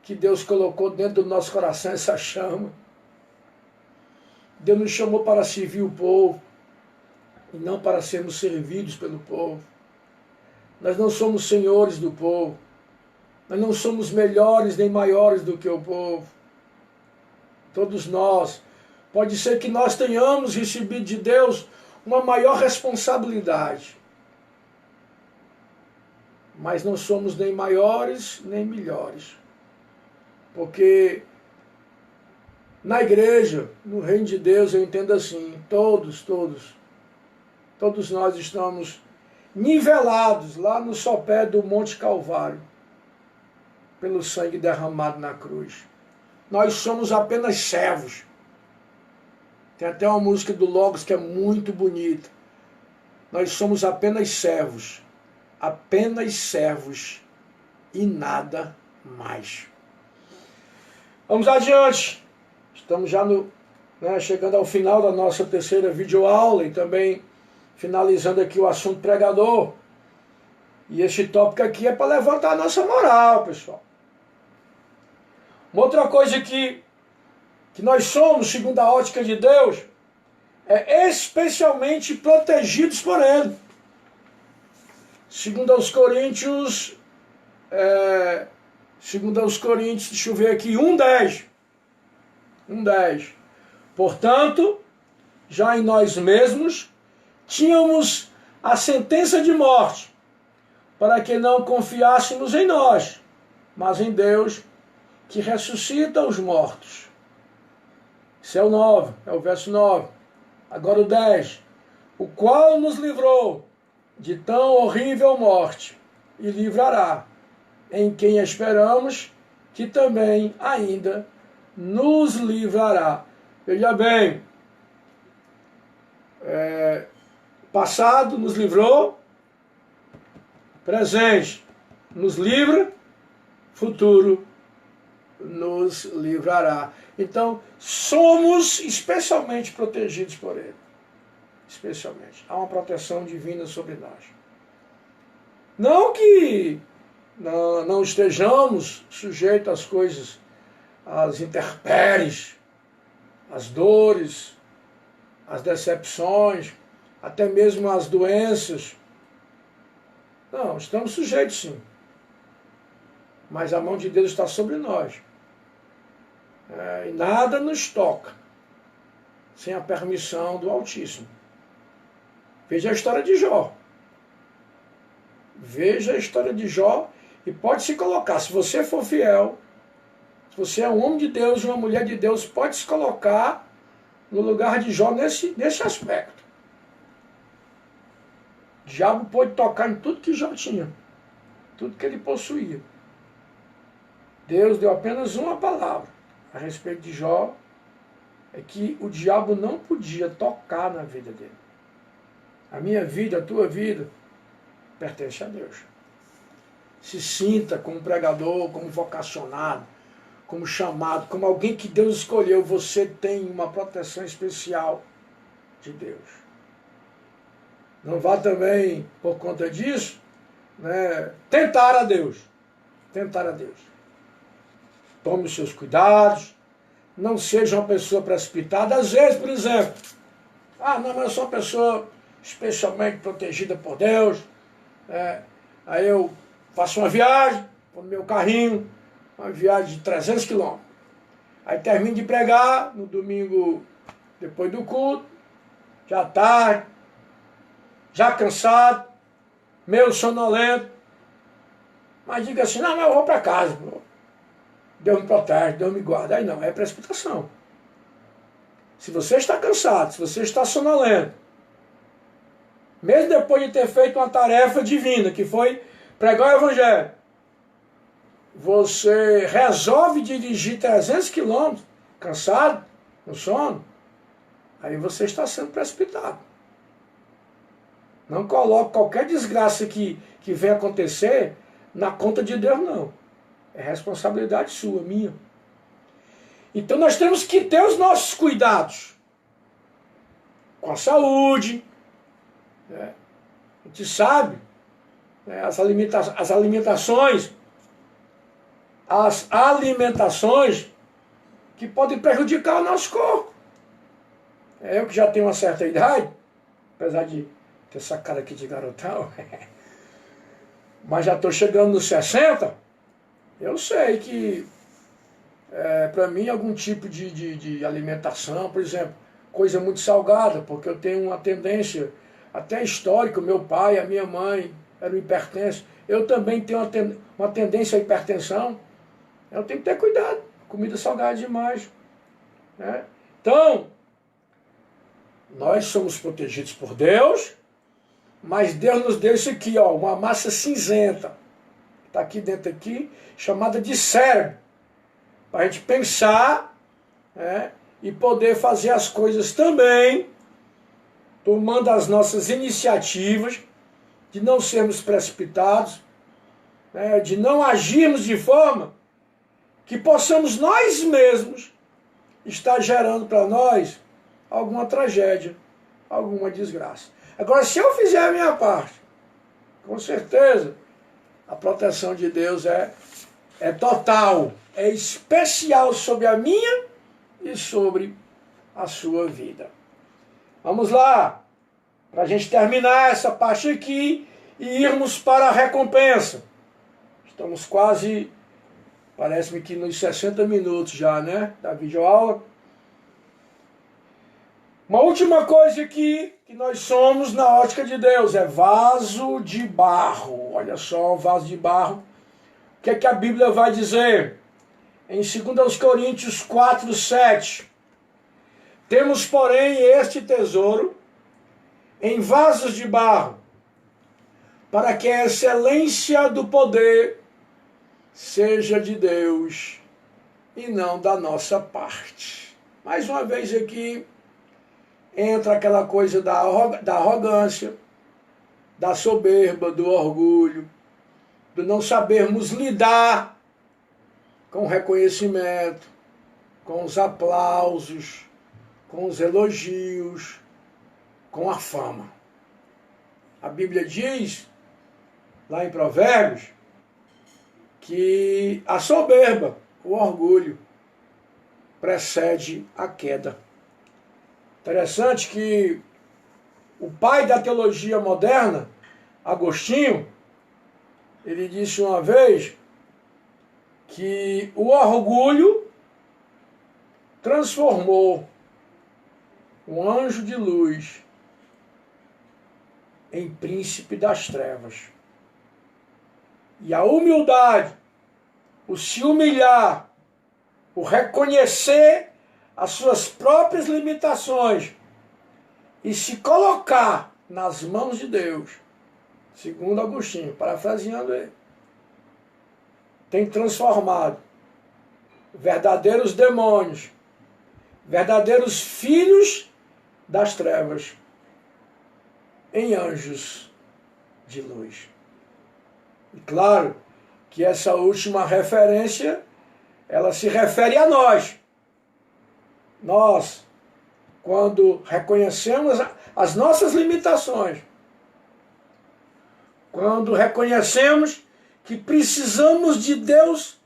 que Deus colocou dentro do nosso coração essa chama. Deus nos chamou para servir o povo e não para sermos servidos pelo povo. Nós não somos senhores do povo. Nós não somos melhores nem maiores do que o povo. Todos nós. Pode ser que nós tenhamos recebido de Deus uma maior responsabilidade. Mas não somos nem maiores nem melhores. Porque na igreja, no reino de Deus, eu entendo assim, todos nós estamos nivelados lá no sopé do Monte Calvário, pelo sangue derramado na cruz. Nós somos apenas servos. Tem até uma música do Logos que é muito bonita. Nós somos apenas servos e nada mais. Vamos adiante. Estamos já chegando ao final da nossa terceira videoaula e também finalizando aqui o assunto pregador. E esse tópico aqui é para levantar a nossa moral, pessoal. Uma outra coisa que nós somos, segundo a ótica de Deus, é especialmente protegidos por Ele. Segundo aos Coríntios, deixa eu ver aqui, 1:10. 1:10. Portanto, já em nós mesmos, tínhamos a sentença de morte, para que não confiássemos em nós, mas em Deus, que ressuscita os mortos. Isso é o 9, é o verso 9. Agora o 10. O qual nos livrou de tão horrível morte, e livrará, em quem esperamos, que também ainda nos livrará. Veja bem, passado nos livrou, presente nos livra, futuro nos livrará. Então, somos especialmente protegidos por Ele. Especialmente. Há uma proteção divina sobre nós. Não que não estejamos sujeitos às coisas, às intempéries, às dores, às decepções, até mesmo às doenças. Não, estamos sujeitos sim. Mas a mão de Deus está sobre nós. E nada nos toca sem a permissão do Altíssimo. Veja a história de Jó. Veja a história de Jó e pode se colocar, se você for fiel, se você é um homem de Deus, uma mulher de Deus, pode se colocar no lugar de Jó nesse aspecto. O diabo pôde tocar em tudo que Jó tinha, tudo que ele possuía. Deus deu apenas uma palavra a respeito de Jó, é que o diabo não podia tocar na vida dele. A minha vida, a tua vida, pertence a Deus. Se sinta como pregador, como vocacionado, como chamado, como alguém que Deus escolheu. Você tem uma proteção especial de Deus. Não vá também, por conta disso, tentar a Deus. Tentar a Deus. Tome os seus cuidados. Não seja uma pessoa precipitada. Às vezes, por exemplo, mas eu sou uma pessoa especialmente protegida por Deus. Aí eu faço uma viagem, vou no meu carrinho, uma viagem de 300 quilômetros. Aí termino de pregar no domingo, depois do culto, já tarde, já cansado, meio sonolento, mas diga assim, não, mas eu vou para casa, Deus me protege, Deus me guarda. Aí não, é precipitação. Se você está cansado, se você está sonolento, mesmo depois de ter feito uma tarefa divina, que foi pregar o Evangelho, você resolve dirigir 300 quilômetros, cansado, no sono, aí você está sendo precipitado. Não coloque qualquer desgraça que venha acontecer na conta de Deus, não. É responsabilidade sua, minha. Então nós temos que ter os nossos cuidados com a saúde, né? A gente sabe, né? As alimentações que podem prejudicar o nosso corpo. Eu que já tenho uma certa idade, apesar de ter essa cara aqui de garotão, mas já estou chegando nos 60, eu sei que para mim algum tipo de alimentação, por exemplo, coisa muito salgada, porque eu tenho uma tendência até histórica, meu pai, a minha mãe eram hipertensos, eu também tenho uma tendência à hipertensão, eu tenho que ter cuidado, comida salgada demais, né? Então, nós somos protegidos por Deus, mas Deus nos deu isso aqui, ó, uma massa cinzenta, está aqui dentro aqui, chamada de cérebro, para a gente pensar, né, e poder fazer as coisas também, tomando as nossas iniciativas, de não sermos precipitados, né, de não agirmos de forma que possamos nós mesmos estar gerando para nós alguma tragédia, alguma desgraça. Agora, se eu fizer a minha parte, com certeza, a proteção de Deus é total, é especial sobre a minha e sobre a sua vida. Vamos lá, para a gente terminar essa parte aqui e irmos para a recompensa. Estamos quase, parece-me que nos 60 minutos já, né, da videoaula. Uma última coisa aqui, que nós somos na ótica de Deus, é vaso de barro. Olha só, o vaso de barro. O que é que a Bíblia vai dizer? Em 2 Coríntios 4, 7. Temos, porém, este tesouro em vasos de barro, para que a excelência do poder seja de Deus e não da nossa parte. Mais uma vez aqui, entra aquela coisa da arrogância, da soberba, do orgulho, do não sabermos lidar com o reconhecimento, com os aplausos, com os elogios, com a fama. A Bíblia diz, lá em Provérbios, que a soberba, o orgulho, precede a queda. Interessante que o pai da teologia moderna, Agostinho, ele disse uma vez que o orgulho transformou um anjo de luz em príncipe das trevas. E a humildade, o se humilhar, o reconhecer as suas próprias limitações e se colocar nas mãos de Deus, segundo Agostinho, parafraseando ele, tem transformado verdadeiros demônios, verdadeiros filhos das trevas, em anjos de luz. E claro que essa última referência, ela se refere a nós. Nós, quando reconhecemos as nossas limitações, quando reconhecemos que precisamos de Deus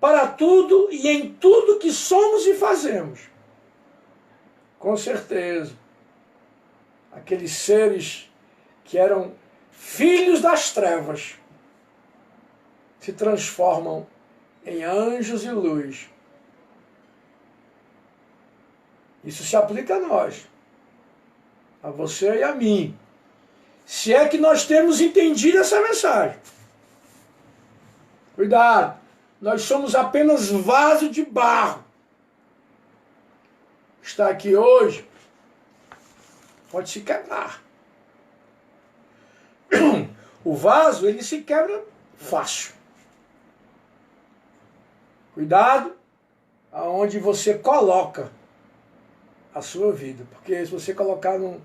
para tudo e em tudo que somos e fazemos, com certeza, aqueles seres que eram filhos das trevas se transformam em anjos e luz. Isso se aplica a nós, a você e a mim. Se é que nós temos entendido essa mensagem. Cuidado, nós somos apenas vaso de barro. Está aqui hoje, pode se quebrar. O vaso, ele se quebra fácil. Cuidado aonde você coloca a sua vida. Porque se você colocar num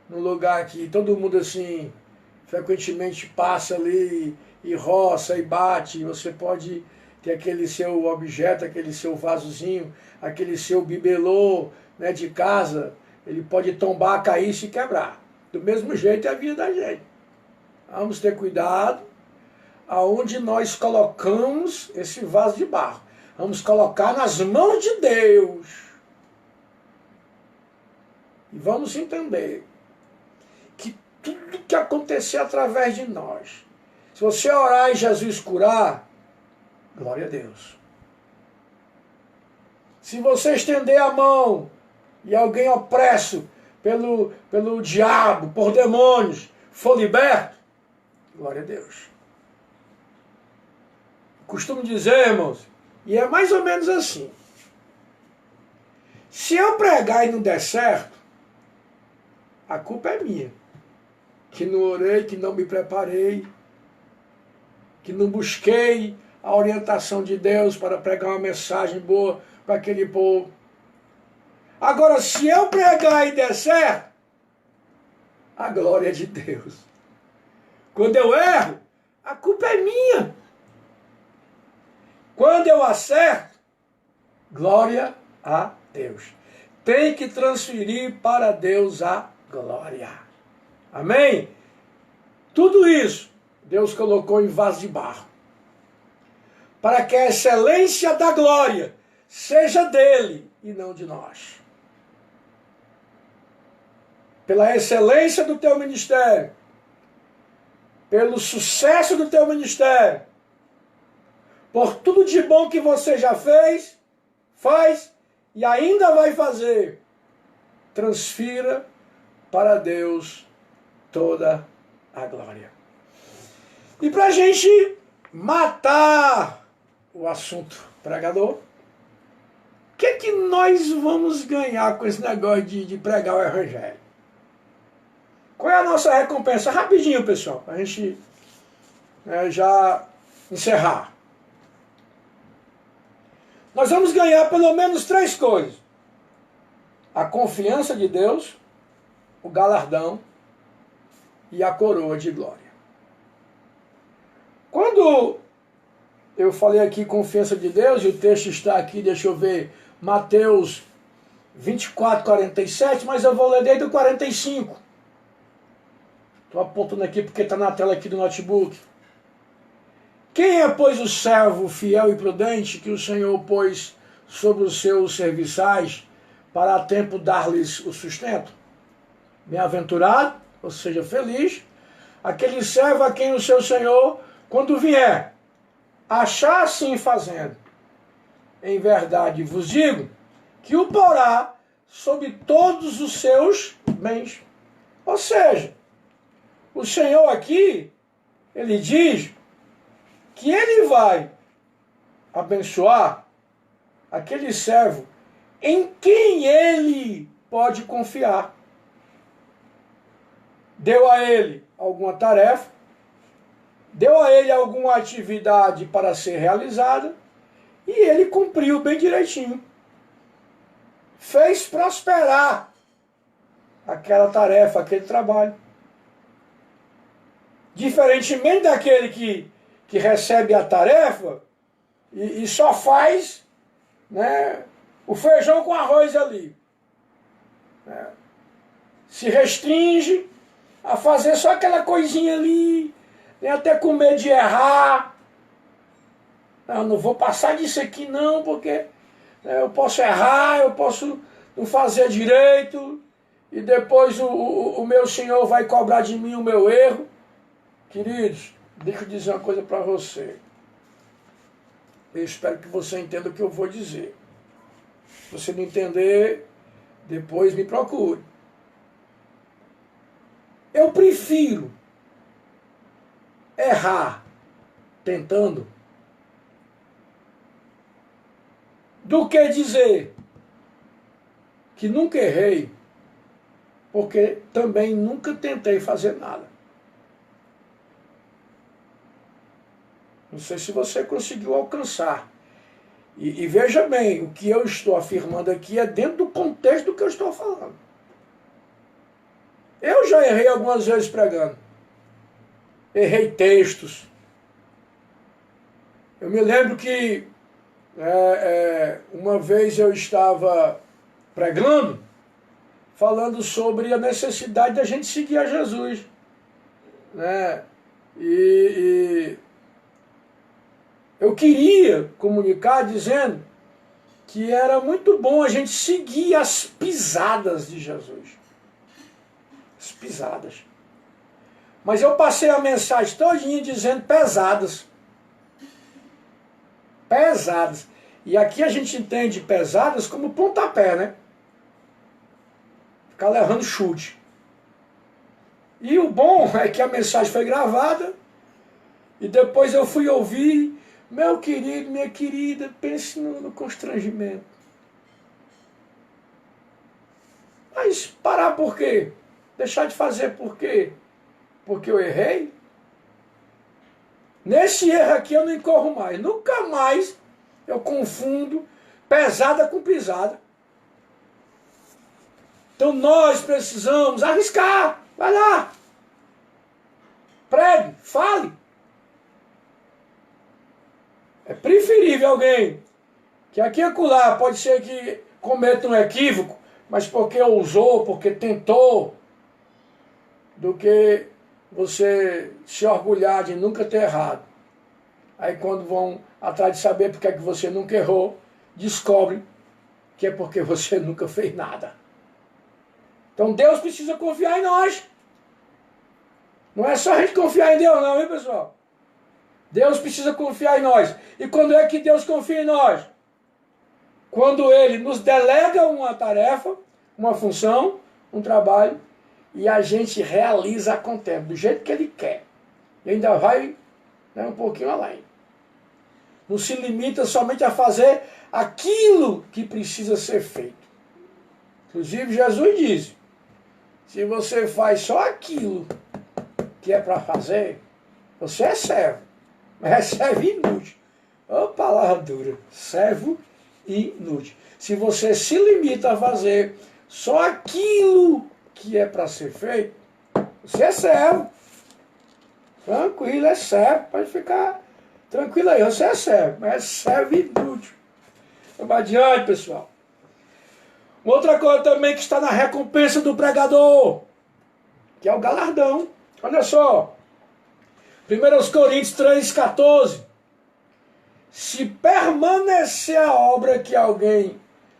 lugar que todo mundo assim frequentemente passa ali e roça e bate, você pode ter aquele seu objeto, aquele seu vasozinho, aquele seu bibelô, né, de casa, ele pode tombar, cair e se quebrar. Do mesmo jeito é a vida da gente. Vamos ter cuidado aonde nós colocamos esse vaso de barro. Vamos colocar nas mãos de Deus. E vamos entender que tudo que acontecer através de nós, se você orar e Jesus curar, glória a Deus. Se você estender a mão e alguém opresso pelo diabo, por demônios, for liberto, glória a Deus. Costumo dizer, irmãos, e é mais ou menos assim. Se eu pregar e não der certo, a culpa é minha. Que não orei, que não me preparei, que não busquei a orientação de Deus para pregar uma mensagem boa para aquele povo. Agora, se eu pregar e der certo, a glória é de Deus. Quando eu erro, a culpa é minha. Quando eu acerto, glória a Deus. Tem que transferir para Deus a glória. Amém? Tudo isso Deus colocou em vaso de barro, para que a excelência da glória seja dele e não de nós. Pela excelência do teu ministério, pelo sucesso do teu ministério, por tudo de bom que você já fez, faz e ainda vai fazer, transfira para Deus toda a glória. E para a gente matar o assunto pregador, o que nós vamos ganhar com esse negócio de pregar o evangelho? Qual é a nossa recompensa? Rapidinho, pessoal, para a gente já encerrar. Nós vamos ganhar pelo menos 3 coisas. A confiança de Deus, o galardão e a coroa de glória. Quando eu falei aqui confiança de Deus, e o texto está aqui, deixa eu ver, Mateus 24, 47, mas eu vou ler desde o 45. Estou apontando aqui porque está na tela aqui do notebook. Quem é, pois, o servo fiel e prudente que o Senhor pôs sobre os seus serviçais para a tempo dar-lhes o sustento? Bem-aventurado, ou seja, feliz, aquele servo a quem o seu Senhor, quando vier, achar assim fazendo. Em verdade vos digo que o porá sobre todos os seus bens. Ou seja, o Senhor aqui, ele diz que ele vai abençoar aquele servo em quem ele pode confiar. Deu a ele alguma tarefa, deu a ele alguma atividade para ser realizada e ele cumpriu bem direitinho. Fez prosperar aquela tarefa, aquele trabalho. Diferentemente daquele que recebe a tarefa e só faz, né, o feijão com arroz ali. Se restringe a fazer só aquela coisinha ali, tem até com medo de errar. Não vou passar disso aqui não, porque eu posso errar, eu posso não fazer direito, e depois o meu Senhor vai cobrar de mim o meu erro. Queridos, deixa eu dizer uma coisa para você. Eu espero que você entenda o que eu vou dizer. Se você não entender, depois me procure. Eu prefiro errar tentando do que dizer que nunca errei, porque também nunca tentei fazer nada. Não sei se você conseguiu alcançar. E veja bem, o que eu estou afirmando aqui é dentro do contexto do que eu estou falando. Eu já errei algumas vezes pregando. Errei textos. Eu me lembro que uma vez eu estava pregando, falando sobre a necessidade da gente seguir a Jesus. Né? E eu queria comunicar dizendo que era muito bom a gente seguir as pisadas de Jesus. As pisadas. Mas eu passei a mensagem todinha dizendo pesadas. Pesadas. E aqui a gente entende pesadas como pontapé, né? Ficar levando chute. E o bom é que a mensagem foi gravada e depois eu fui ouvir. Meu querido, minha querida, pense no constrangimento. Mas parar por quê? Deixar de fazer por quê? Porque eu errei? Nesse erro aqui eu não incorro mais. Nunca mais eu confundo pesada com pisada. Então nós precisamos arriscar. Vai lá. Pregue, fale. É preferível alguém que aqui e acolá pode ser que cometa um equívoco, mas porque ousou, porque tentou, do que você se orgulhar de nunca ter errado. Aí quando vão atrás de saber porque é que você nunca errou, descobrem que é porque você nunca fez nada. Então Deus precisa confiar em nós. Não é só a gente confiar em Deus não, hein, pessoal? Deus precisa confiar em nós. E quando é que Deus confia em nós? Quando Ele nos delega uma tarefa, uma função, um trabalho, e a gente realiza a contento, do jeito que Ele quer. E ainda vai, né, um pouquinho além. Não se limita somente a fazer aquilo que precisa ser feito. Inclusive Jesus disse, se você faz só aquilo que é para fazer, você é servo. Mas é servo inútil. Ô palavra dura. Servo inútil. Se você se limita a fazer só aquilo que é para ser feito, você é servo. Tranquilo, é servo. Pode ficar tranquilo aí. Você é servo. Mas é servo inútil. Vamos adiante, pessoal. Uma outra coisa também que está na recompensa do pregador, que é o galardão. Olha só. 1 Coríntios 3,14. Se permanecer a obra que alguém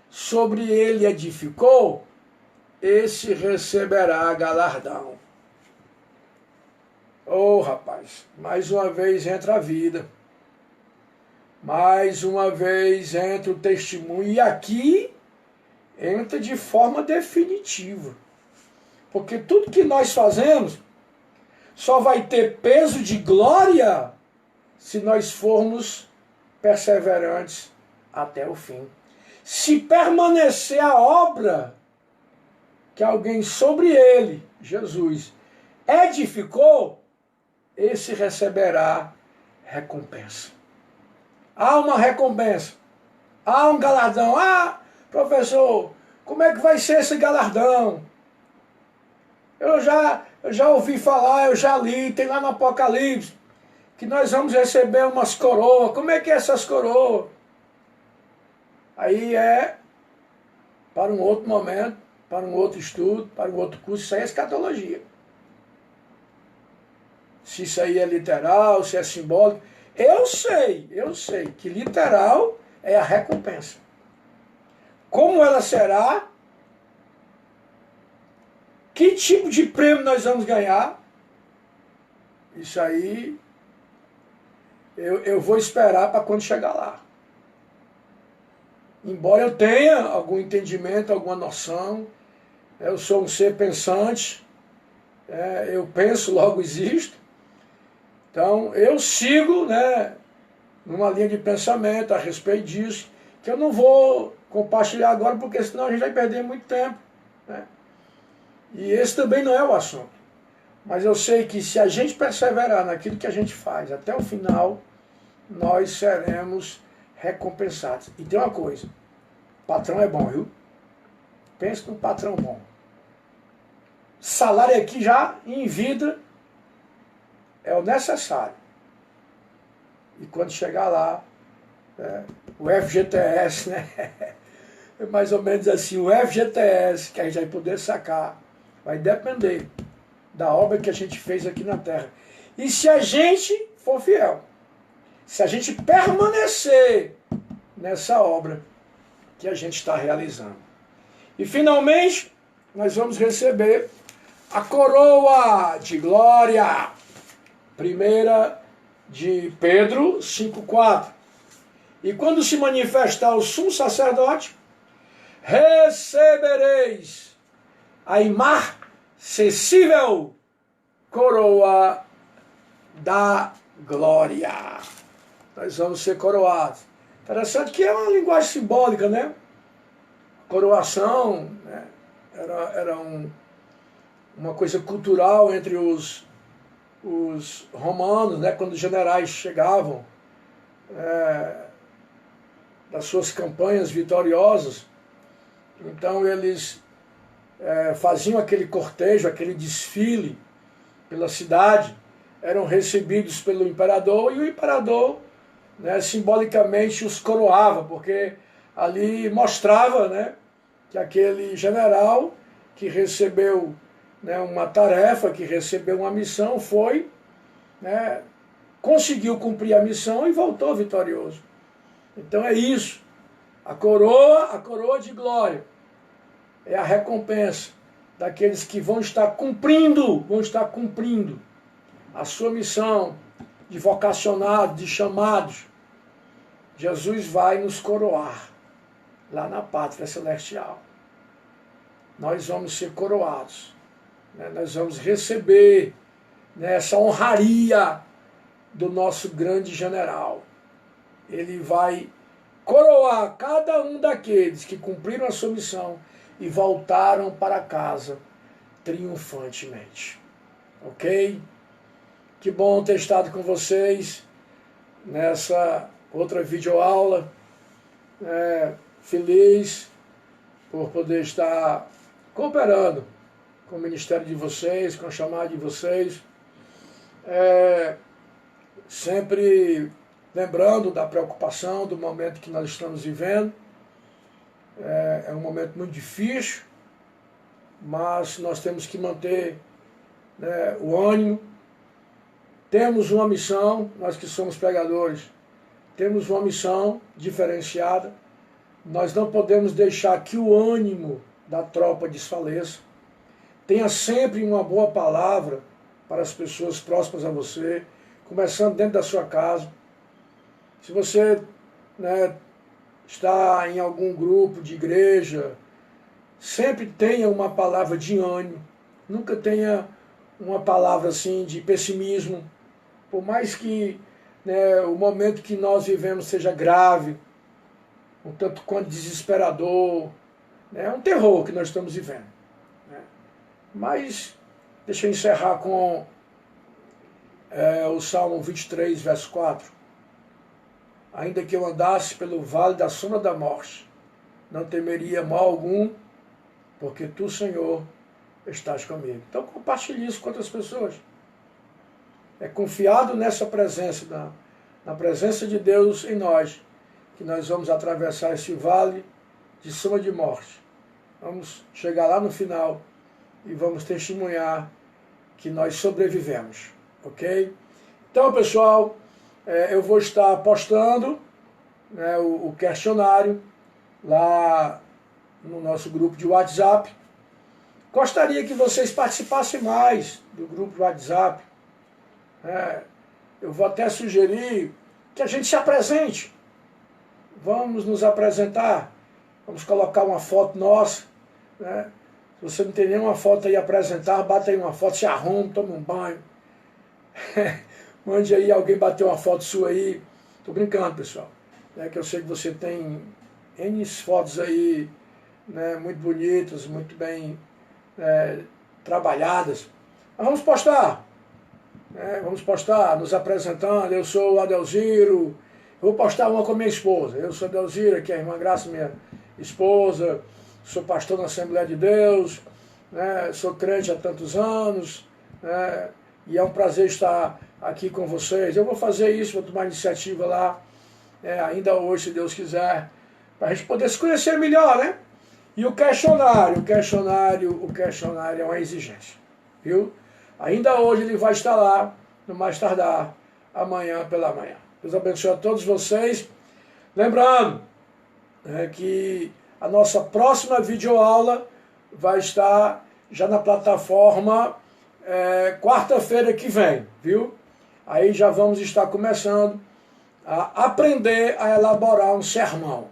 sobre ele edificou, esse receberá galardão. Oh, rapaz, mais uma vez entra a vida. Mais uma vez entra o testemunho. E aqui entra de forma definitiva. Porque tudo que nós fazemos só vai ter peso de glória se nós formos perseverantes até o fim. Se permanecer a obra que alguém sobre ele, Jesus, edificou, esse receberá recompensa. Há uma recompensa. Há um galardão. Ah, professor, como é que vai ser esse galardão? Eu já ouvi falar, eu já li, tem lá no Apocalipse, que nós vamos receber umas coroas. Como é que é essas coroas? Aí é para um outro momento, para um outro estudo, para um outro curso. Isso aí é escatologia. Se isso aí é literal, se é simbólico. Eu sei que literal é a recompensa. Como ela será? Que tipo de prêmio nós vamos ganhar? Isso aí eu vou esperar para quando chegar lá. Embora eu tenha algum entendimento, alguma noção, eu sou um ser pensante, eu penso, logo existo. Então eu sigo, né, numa linha de pensamento a respeito disso, que eu não vou compartilhar agora, porque senão a gente vai perder muito tempo, né? E esse também não é o assunto. Mas eu sei que se a gente perseverar naquilo que a gente faz até o final, nós seremos recompensados. E tem uma coisa, patrão é bom, viu? Pensa num patrão bom. Salário aqui já, em vida, é o necessário. E quando chegar lá, o FGTS, né? É mais ou menos assim, o FGTS que a gente vai poder sacar, vai depender da obra que a gente fez aqui na Terra. E se a gente for fiel, se a gente permanecer nessa obra que a gente está realizando. E finalmente, nós vamos receber a coroa de glória. Primeira de Pedro 5,4. E quando se manifestar o sumo sacerdote, recebereis a imarcessível coroa da glória. Nós vamos ser coroados. Interessante que é uma linguagem simbólica, né? Coroação, né? Era uma coisa cultural entre os romanos, né? Quando os generais chegavam das suas campanhas vitoriosas, então eles faziam aquele cortejo, aquele desfile pela cidade, eram recebidos pelo imperador, e o imperador, né, simbolicamente os coroava, porque ali mostrava, né, que aquele general que recebeu, né, uma tarefa, que recebeu uma missão, foi, né, conseguiu cumprir a missão e voltou vitorioso. Então é isso. A coroa de glória é a recompensa daqueles que vão estar cumprindo a sua missão de vocacionados, de chamados. Jesus vai nos coroar lá na pátria celestial. Nós vamos ser coroados, né? Nós vamos receber, né, essa honraria do nosso grande general. Ele vai coroar cada um daqueles que cumpriram a sua missão e voltaram para casa triunfantemente. Ok? Que bom ter estado com vocês nessa outra videoaula. Feliz por poder estar cooperando com o ministério de vocês, com a chamada de vocês. Sempre lembrando da preocupação do momento que nós estamos vivendo. É um momento muito difícil, mas nós temos que manter, né, o ânimo. Temos uma missão, nós que somos pregadores, temos uma missão diferenciada. Nós não podemos deixar que o ânimo da tropa desfaleça. Tenha sempre uma boa palavra para as pessoas próximas a você, começando dentro da sua casa. Se você, né, está em algum grupo de igreja, sempre tenha uma palavra de ânimo. Nunca tenha uma palavra assim de pessimismo. Por mais que, né, o momento que nós vivemos seja grave, um tanto quanto desesperador, né, é um terror que nós estamos vivendo, né? Mas deixa eu encerrar com o Salmo 23, verso 4. Ainda que eu andasse pelo vale da sombra da morte, não temeria mal algum, porque tu, Senhor, estás comigo. Então compartilhe isso com outras pessoas. É confiado nessa presença, na presença de Deus em nós, que nós vamos atravessar esse vale de sombra de morte. Vamos chegar lá no final e vamos testemunhar que nós sobrevivemos, ok? Então, pessoal, eu vou estar postando, né, o questionário lá no nosso grupo de WhatsApp. Gostaria que vocês participassem mais do grupo de WhatsApp. eu vou até sugerir que a gente se apresente. Vamos nos apresentar, vamos colocar uma foto nossa, né? Se você não tem nenhuma foto aí a apresentar, bata aí uma foto, se arrume, toma um banho. Mande aí alguém bater uma foto sua aí. Tô brincando, pessoal. É que eu sei que você tem N fotos aí, né, muito bonitas, muito bem trabalhadas. Mas vamos postar. Vamos postar, nos apresentando. Eu sou o Adelziro. Eu vou postar uma com a minha esposa. Eu sou Adelziro, aqui é a irmã Graça, minha esposa. Sou pastor na Assembleia de Deus, né? Sou crente há tantos anos, né? E é um prazer estar aqui com vocês. Eu vou fazer isso, vou tomar iniciativa lá, ainda hoje, se Deus quiser, para a gente poder se conhecer melhor, né? E o questionário é uma exigência, viu? Ainda hoje ele vai estar lá, no mais tardar, amanhã pela manhã. Deus abençoe a todos vocês. Lembrando que a nossa próxima videoaula vai estar já na plataforma quarta-feira que vem, viu? Aí já vamos estar começando a aprender a elaborar um sermão,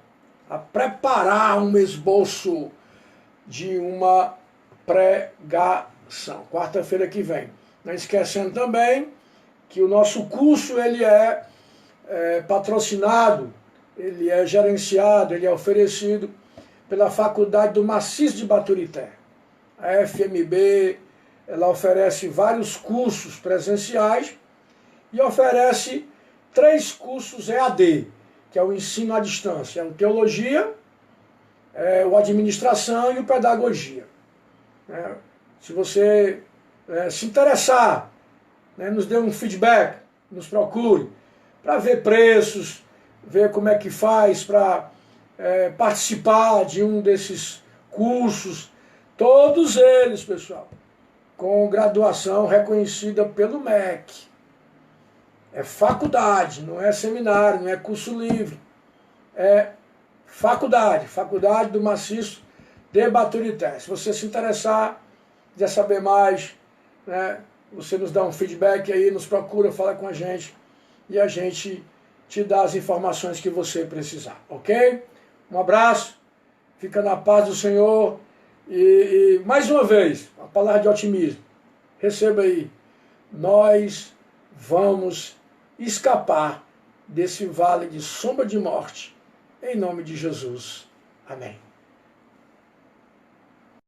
a preparar um esboço de uma pregação. Quarta-feira que vem. Não esquecendo também que o nosso curso ele é patrocinado, ele é gerenciado, ele é oferecido pela Faculdade do Maciço de Baturité. A FMB, ela oferece vários cursos presenciais e oferece 3 cursos EAD, que é o ensino à distância. É o Teologia, o Administração e o Pedagogia. Se você se interessar, nos dê um feedback, nos procure, para ver preços, ver como é que faz para participar de um desses cursos, todos eles, pessoal, com graduação reconhecida pelo MEC. É faculdade, não é seminário, não é curso livre. É faculdade do Maciço de Baturité. Se você se interessar, quiser saber mais, você nos dá um feedback aí, nos procura, fala com a gente e a gente te dá as informações que você precisar, ok? Um abraço, fica na paz do Senhor e mais uma vez, uma palavra de otimismo. Receba aí, nós vamos escapar desse vale de sombra de morte, em nome de Jesus. Amém.